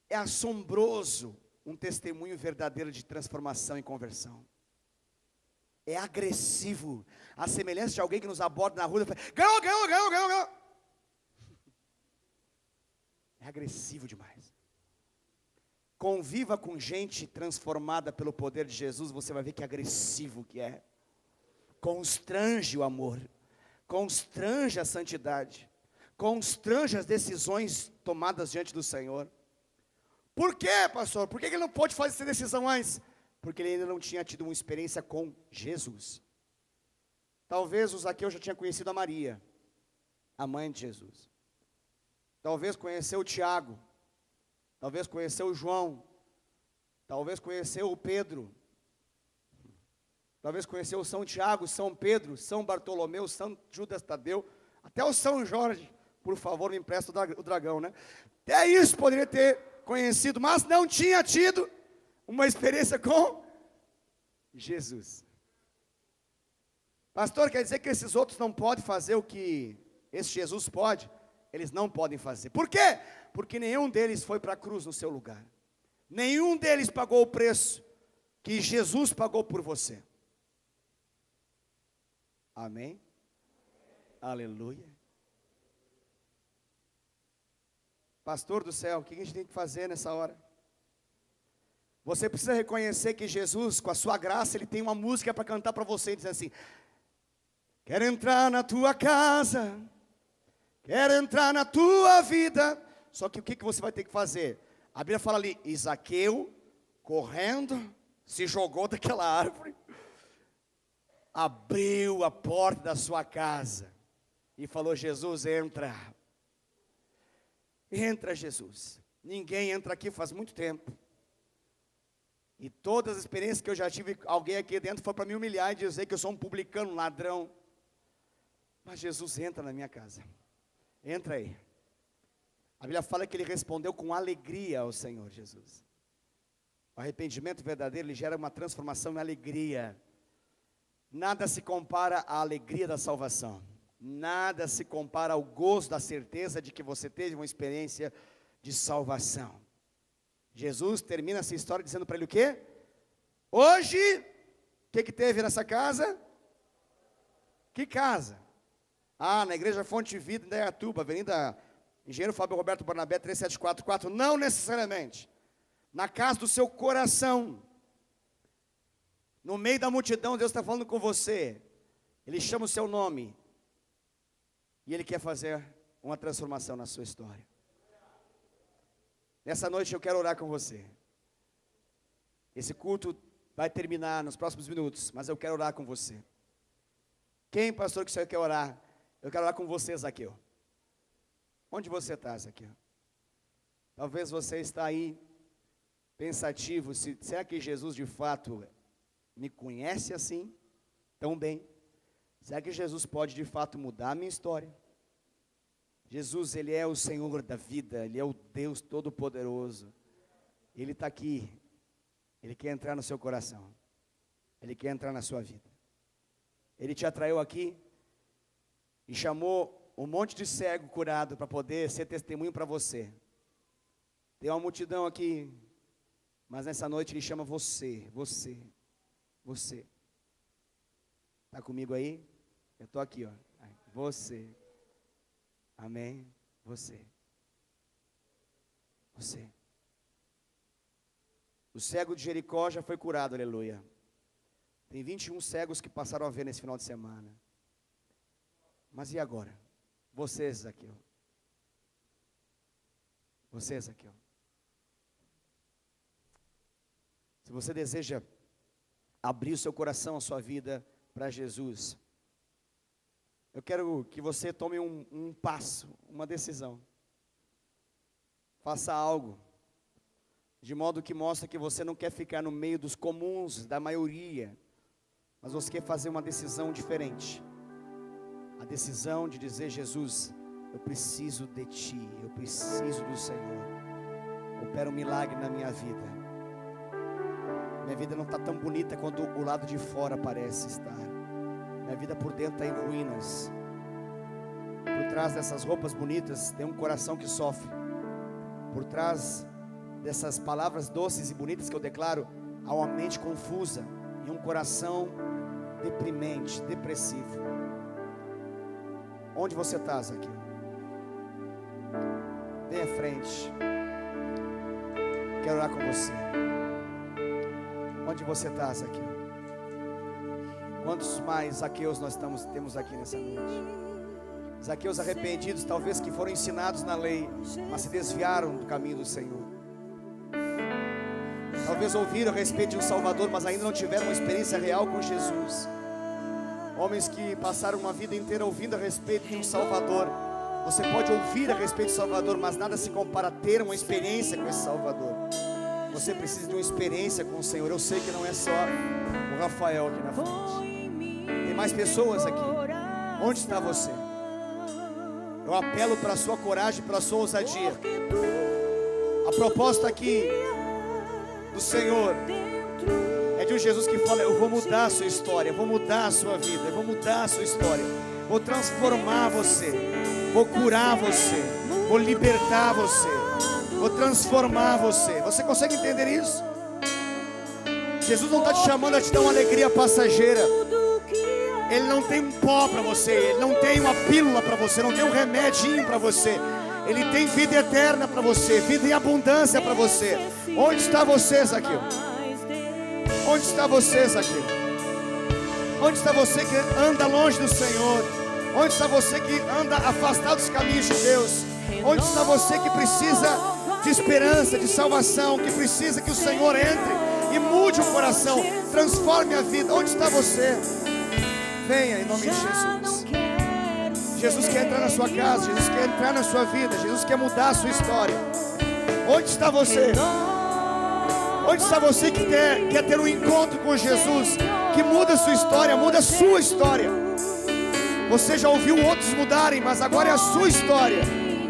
É assombroso um testemunho verdadeiro de transformação e conversão. É agressivo, a semelhança de alguém que nos aborda na rua e fala: ganhou. É agressivo demais. Conviva com gente transformada pelo poder de Jesus, você vai ver que agressivo que é. Constrange o amor, constrange a santidade, constrange as decisões tomadas diante do Senhor. Por quê, pastor? Por que ele não pôde fazer essa decisão antes? Porque ele ainda não tinha tido uma experiência com Jesus. Talvez o Zaqueu já tinha conhecido a Maria, a mãe de Jesus. Talvez conheceu o Tiago. Talvez conheceu o João. Talvez conheceu o Pedro. Talvez conheceu o São Tiago, São Pedro, São Bartolomeu, São Judas Tadeu. Até o São Jorge, por favor, me empresta o dragão, né? Até isso poderia ter conhecido, mas não tinha tido uma experiência com Jesus. Pastor, quer dizer que esses outros não podem fazer o que esse Jesus pode? Eles não podem fazer. Por quê? Porque nenhum deles foi para a cruz no seu lugar. Nenhum deles pagou o preço que Jesus pagou por você. Amém? Aleluia. Pastor do céu, o que a gente tem que fazer nessa hora? Você precisa reconhecer que Jesus, com a sua graça, Ele tem uma música para cantar para você, e dizer assim: quero entrar na tua casa, quero entrar na tua vida. Só que o que você vai ter que fazer? A Bíblia fala ali, e Zaqueu, correndo, se jogou daquela árvore, abriu a porta da sua casa, e falou: Jesus, entra. Entra, Jesus. Ninguém entra aqui faz muito tempo. E todas as experiências que eu já tive, alguém aqui dentro foi para me humilhar e dizer que eu sou um publicano, um ladrão. Mas Jesus entra na minha casa. Entra aí. A Bíblia fala que ele respondeu com alegria ao Senhor Jesus. O arrependimento verdadeiro, ele gera uma transformação em alegria. Nada se compara à alegria da salvação. Nada se compara ao gozo da certeza de que você teve uma experiência de salvação. Jesus termina essa história dizendo para ele o quê? Hoje, o que teve nessa casa? Que casa? Ah, na igreja Fonte de Vida, em Indaiatuba, Avenida Engenheiro Fábio Roberto Barnabé, 3744. Não necessariamente. Na casa do seu coração. No meio da multidão, Deus está falando com você. Ele chama o seu nome. E Ele quer fazer uma transformação na sua história. Nessa noite eu quero orar com você. Esse culto vai terminar nos próximos minutos, mas eu quero orar com você. Quem, pastor, que você quer orar? Eu quero orar com você, Zaqueu. Onde você está, Zaqueu? Talvez você está aí, pensativo, será que Jesus de fato me conhece assim, tão bem? Será que Jesus pode de fato mudar a minha história? Jesus, Ele é o Senhor da vida, Ele é o Deus Todo-Poderoso. Ele está aqui, Ele quer entrar no seu coração, Ele quer entrar na sua vida. Ele te atraiu aqui e chamou um monte de cego curado para poder ser testemunho para você. Tem uma multidão aqui, mas nessa noite Ele chama você. Está comigo aí? Eu estou aqui, ó. Você. Amém? Você. O cego de Jericó já foi curado, aleluia. Tem 21 cegos que passaram a ver nesse final de semana. Mas e agora? Você, Zaqueu. Você, Zaqueu. Se você deseja abrir o seu coração, a sua vida para Jesus, eu quero que você tome um passo, uma decisão. Faça algo, de modo que mostre que você não quer ficar no meio dos comuns, da maioria, mas você quer fazer uma decisão diferente. A decisão de dizer: Jesus, eu preciso de Ti, eu preciso do Senhor. Opera um milagre na minha vida. Minha vida não está tão bonita quanto o lado de fora parece estar. Minha vida por dentro está em ruínas. Por trás dessas roupas bonitas tem um coração que sofre. Por trás dessas palavras doces e bonitas que eu declaro, há uma mente confusa e um coração deprimente, depressivo. Onde você está, Zaqueu? Vem à frente. Quero orar com você. Onde você está, Zaqueu? Quantos mais Zaqueus nós temos aqui nessa noite? Zaqueus arrependidos, talvez que foram ensinados na lei, mas se desviaram do caminho do Senhor. Talvez ouviram a respeito de um Salvador, mas ainda não tiveram uma experiência real com Jesus. Homens que passaram uma vida inteira ouvindo a respeito de um Salvador. Você pode ouvir a respeito de Salvador, mas nada se compara a ter uma experiência com esse Salvador. Você precisa de uma experiência com o Senhor. Eu sei que não é só o Rafael aqui na frente. Tem mais pessoas aqui. Onde está você? Eu apelo para a sua coragem, para a sua ousadia. A proposta aqui do Senhor é de um Jesus que fala: eu vou mudar a sua história, eu vou mudar a sua vida, eu vou mudar a sua história, vou transformar você, vou curar você, vou libertar você, vou transformar você. Você consegue entender isso? Jesus não está te chamando a te dar uma alegria passageira. Ele não tem um pó para você, Ele não tem uma pílula para você, não tem um remedinho para você. Ele tem vida eterna para você, vida em abundância para você. Onde está você, Zaqueu? Onde está você, Zaqueu? Onde está você que anda longe do Senhor? Onde está você que anda afastado dos caminhos de Deus? Onde está você que precisa de esperança, de salvação, que precisa que o Senhor entre e mude o coração, transforme a vida? Onde está você? Venha em nome de Jesus. Jesus quer entrar na sua casa, Jesus quer entrar na sua vida, Jesus quer mudar a sua história. Onde está você? Onde está você que quer ter um encontro com Jesus, que muda a sua história, muda a sua história? Você já ouviu outros mudarem, mas agora é a sua história,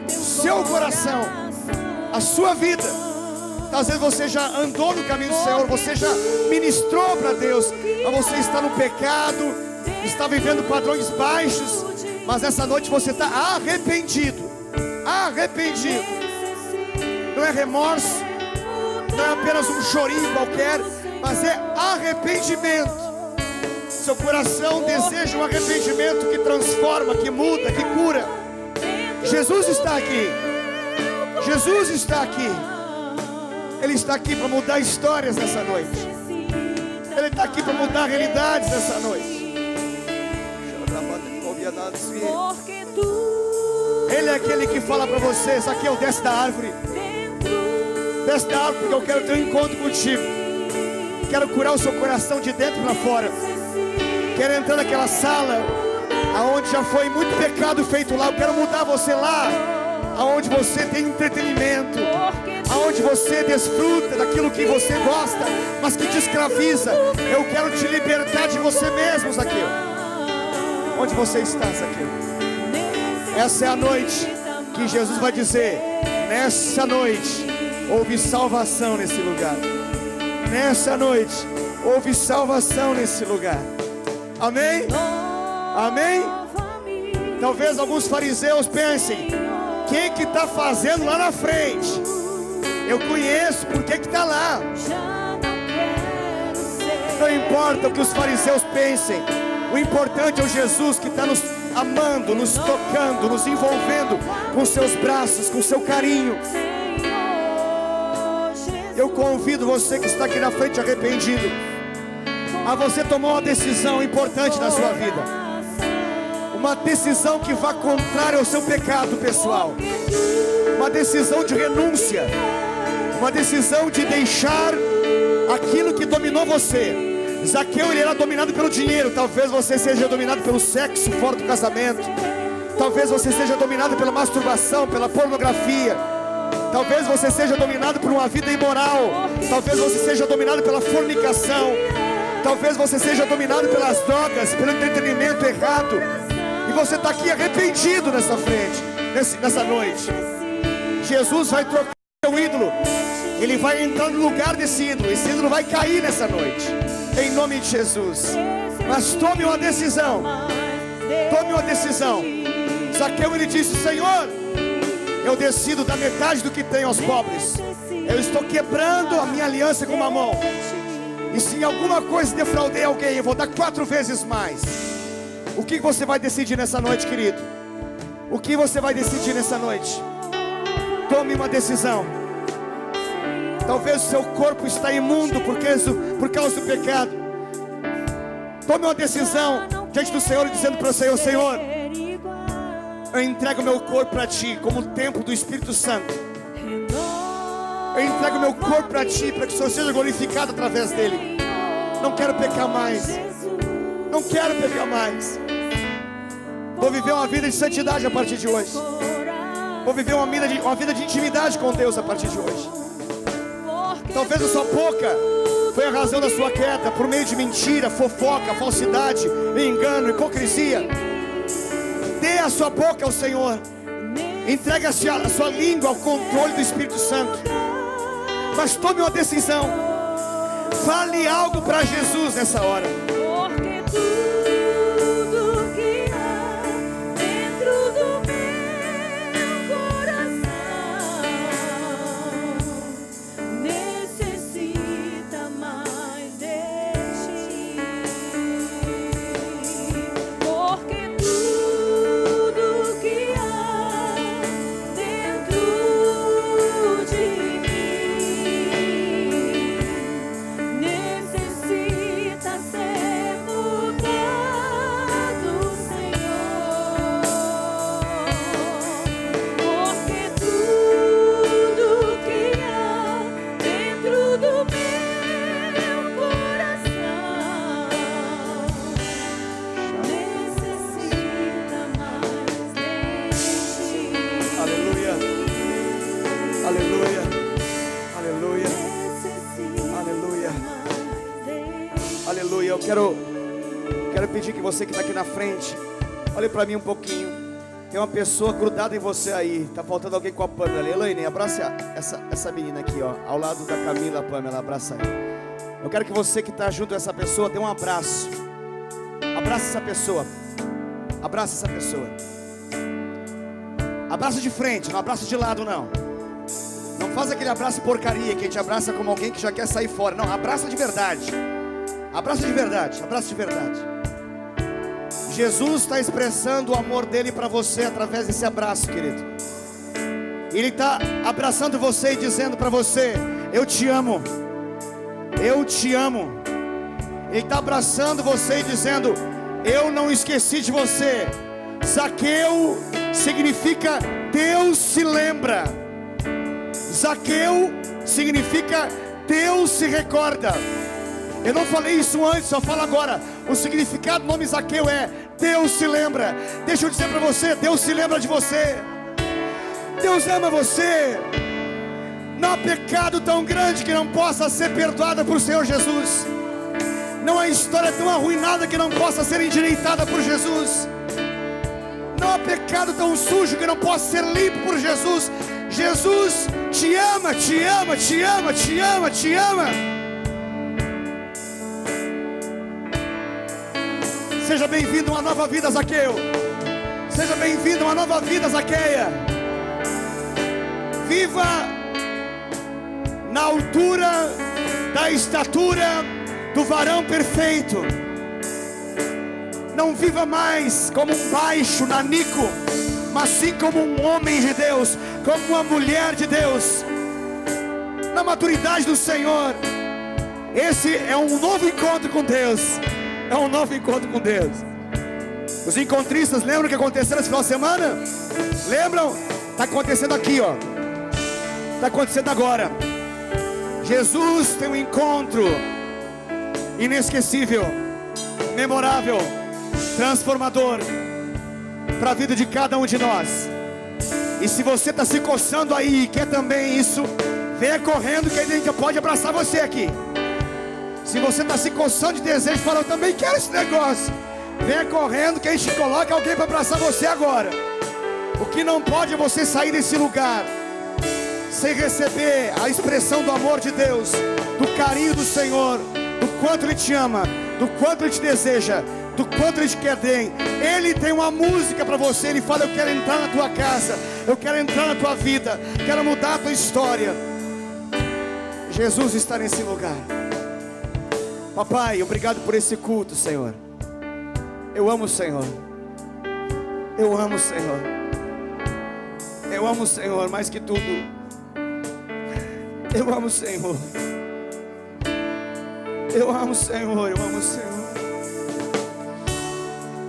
o seu coração, a sua vida. Às vezes você já andou no caminho do Senhor, você já ministrou para Deus, mas você está no pecado, está vivendo padrões baixos, mas essa noite você está arrependido. Arrependido. Não é remorso, não é apenas um chorinho qualquer, mas é arrependimento. Seu coração deseja um arrependimento que transforma, que muda, que cura. Jesus está aqui. Jesus está aqui. Ele está aqui para mudar histórias nessa noite. Ele está aqui para mudar realidades nessa noite. Ele é aquele que fala para você: Zaqueu, desce da árvore. Desce da árvore, porque eu quero ter um encontro contigo. Quero curar o seu coração de dentro para fora. Quero entrar naquela sala aonde já foi muito pecado feito lá. Eu quero mudar você lá, aonde você tem entretenimento, aonde você desfruta daquilo que você gosta, mas que te escraviza. Eu quero te libertar de você mesmo, Zaqueu. Onde você está, Zaqueu? Essa é a noite que Jesus vai dizer: nessa noite houve salvação nesse lugar. Nessa noite houve salvação nesse lugar. Amém? Amém? Talvez alguns fariseus pensem: quem que está fazendo lá na frente? Eu conheço, por que está lá? Não importa o que os fariseus pensem, o importante é o Jesus que está nos amando, nos tocando, nos envolvendo com seus braços, com seu carinho. Eu convido você que está aqui na frente arrependido a você tomar uma decisão importante na sua vida. Uma decisão que vá contrária ao seu pecado pessoal. Uma decisão de renúncia. Uma decisão de deixar aquilo que dominou você. Zaqueu, ele era dominado pelo dinheiro. Talvez você seja dominado pelo sexo fora do casamento. Talvez você seja dominado pela masturbação, pela pornografia. Talvez você seja dominado por uma vida imoral. Talvez você seja dominado pela fornicação. Talvez você seja dominado pelas drogas, pelo entretenimento errado. E você está aqui arrependido nessa frente, nessa noite. Jesus vai trocar o seu ídolo. Ele vai entrar no lugar desse ídolo. Esse ídolo vai cair nessa noite, em nome de Jesus. Mas tome uma decisão. Tome uma decisão. Zaqueu, ele disse: Senhor, eu decido dar metade do que tenho aos pobres. Eu estou quebrando a minha aliança com Mamon. E se em alguma coisa defraudei alguém, eu vou dar 4 vezes mais. O que você vai decidir nessa noite, querido? O que você vai decidir nessa noite? Tome uma decisão. Talvez o seu corpo está imundo por causa do pecado. Tome uma decisão diante do Senhor, dizendo para o Senhor: Senhor, eu entrego meu corpo para Ti como o templo do Espírito Santo. Eu entrego meu corpo para Ti, para que o Senhor seja glorificado através dele. Não quero pecar mais. Não quero pecar mais. Vou viver uma vida de santidade a partir de hoje. Vou viver uma vida de intimidade com Deus a partir de hoje. Talvez a sua boca foi a razão da sua queda, por meio de mentira, fofoca, falsidade, engano, hipocrisia. Dê a sua boca ao Senhor. Entregue a sua língua ao controle do Espírito Santo. Mas tome uma decisão. Fale algo para Jesus nessa hora. Porque tudo que há dentro do meu coração necessita mais de Ti. Porque tudo que há dentro de mim necessita ser mudado, Senhor. Porque tudo que há dentro do meu coração necessita mais de Ti. Aleluia. Aleluia. Aleluia. Necessita Aleluia. mais de Aleluia. Eu quero pedir que você que está aqui na frente, olhe para mim um pouquinho. Tem uma pessoa grudada em você aí. Está faltando alguém com a Pamela ali. Elaine, abraça essa menina aqui, ó, ao lado da Camila. Pamela, abraça aí. Eu quero que você que está junto a essa pessoa dê um abraço. Abraça essa pessoa. Abraça essa pessoa. Abraça de frente, não abraça de lado não. Não faz aquele abraço porcaria que a gente abraça como alguém que já quer sair fora. Não, abraça de verdade. Abraça de verdade, abraça de verdade. Jesus está expressando o amor dele para você através desse abraço, querido. Ele está abraçando você e dizendo para você: eu te amo. Eu te amo. Ele está abraçando você e dizendo: eu não esqueci de você. Zaqueu significa Deus se lembra. Zaqueu significa Deus se recorda. Eu não falei isso antes, só falo agora. O significado do nome Zaqueu é Deus se lembra. Deixa eu dizer para você, Deus se lembra de você. Deus ama você. Não há pecado tão grande que não possa ser perdoado por Senhor Jesus. Não há história tão arruinada que não possa ser endireitada por Jesus. Não há pecado tão sujo que não possa ser limpo por Jesus. Jesus te ama, te ama, te ama, te ama, te ama. Seja bem-vindo a uma nova vida, Zaqueu. Seja bem-vindo a uma nova vida, Zaqueia. Viva na altura da estatura do varão perfeito. Não viva mais como um baixo, nanico, mas sim como um homem de Deus, como uma mulher de Deus, na maturidade do Senhor. Esse é um novo encontro com Deus. É um novo encontro com Deus. Os encontristas lembram o que aconteceu nesse final de semana? Lembram? Está acontecendo aqui, ó. Está acontecendo agora. Jesus tem um encontro inesquecível, memorável, transformador para a vida de cada um de nós. E se você está se coçando aí e quer também isso, venha correndo que a gente pode abraçar você aqui. Se você está se coçando de desejo, fala: eu também quero esse negócio. Venha correndo que a gente coloca alguém para abraçar você agora. O que não pode é você sair desse lugar sem receber a expressão do amor de Deus, do carinho do Senhor, do quanto Ele te ama, do quanto Ele te deseja, do quanto Ele te quer bem. Ele tem uma música para você. Ele fala: eu quero entrar na tua casa, eu quero entrar na tua vida, quero mudar a tua história. Jesus está nesse lugar. Papai, obrigado por esse culto, Senhor. Eu amo o Senhor. Eu amo o Senhor. Eu amo o Senhor mais que tudo. Eu amo o Senhor. Eu amo o Senhor. Eu amo o Senhor.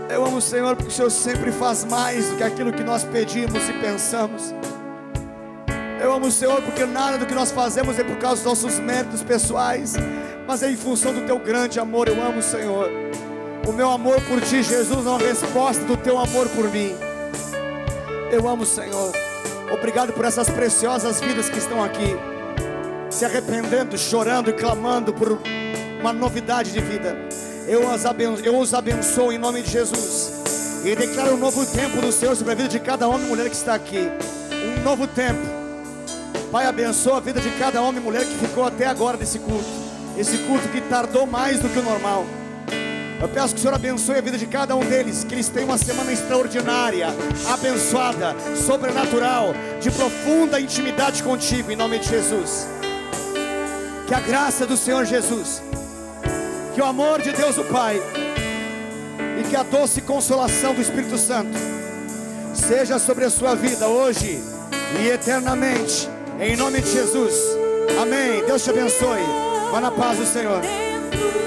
Eu amo o Senhor porque o Senhor sempre faz mais do que aquilo que nós pedimos e pensamos. Eu amo o Senhor porque nada do que nós fazemos é por causa dos nossos méritos pessoais, mas é em função do teu grande amor. Eu amo o Senhor. O meu amor por ti, Jesus, é uma resposta do teu amor por mim. Eu amo o Senhor. Obrigado por essas preciosas vidas que estão aqui, se arrependendo, chorando e clamando por uma novidade de vida. Eu os abençoo em nome de Jesus, e declaro um novo tempo do Senhor sobre a vida de cada homem e mulher que está aqui. Um novo tempo. Pai, abençoa a vida de cada homem e mulher que ficou até agora nesse culto, esse culto que tardou mais do que o normal. Eu peço que o Senhor abençoe a vida de cada um deles, que eles tenham uma semana extraordinária, abençoada, sobrenatural, de profunda intimidade contigo, em nome de Jesus. Que a graça do Senhor Jesus, que o amor de Deus o Pai e que a doce consolação do Espírito Santo seja sobre a sua vida hoje e eternamente, em nome de Jesus. Amém. Deus te abençoe. Vá na paz do Senhor. Dentro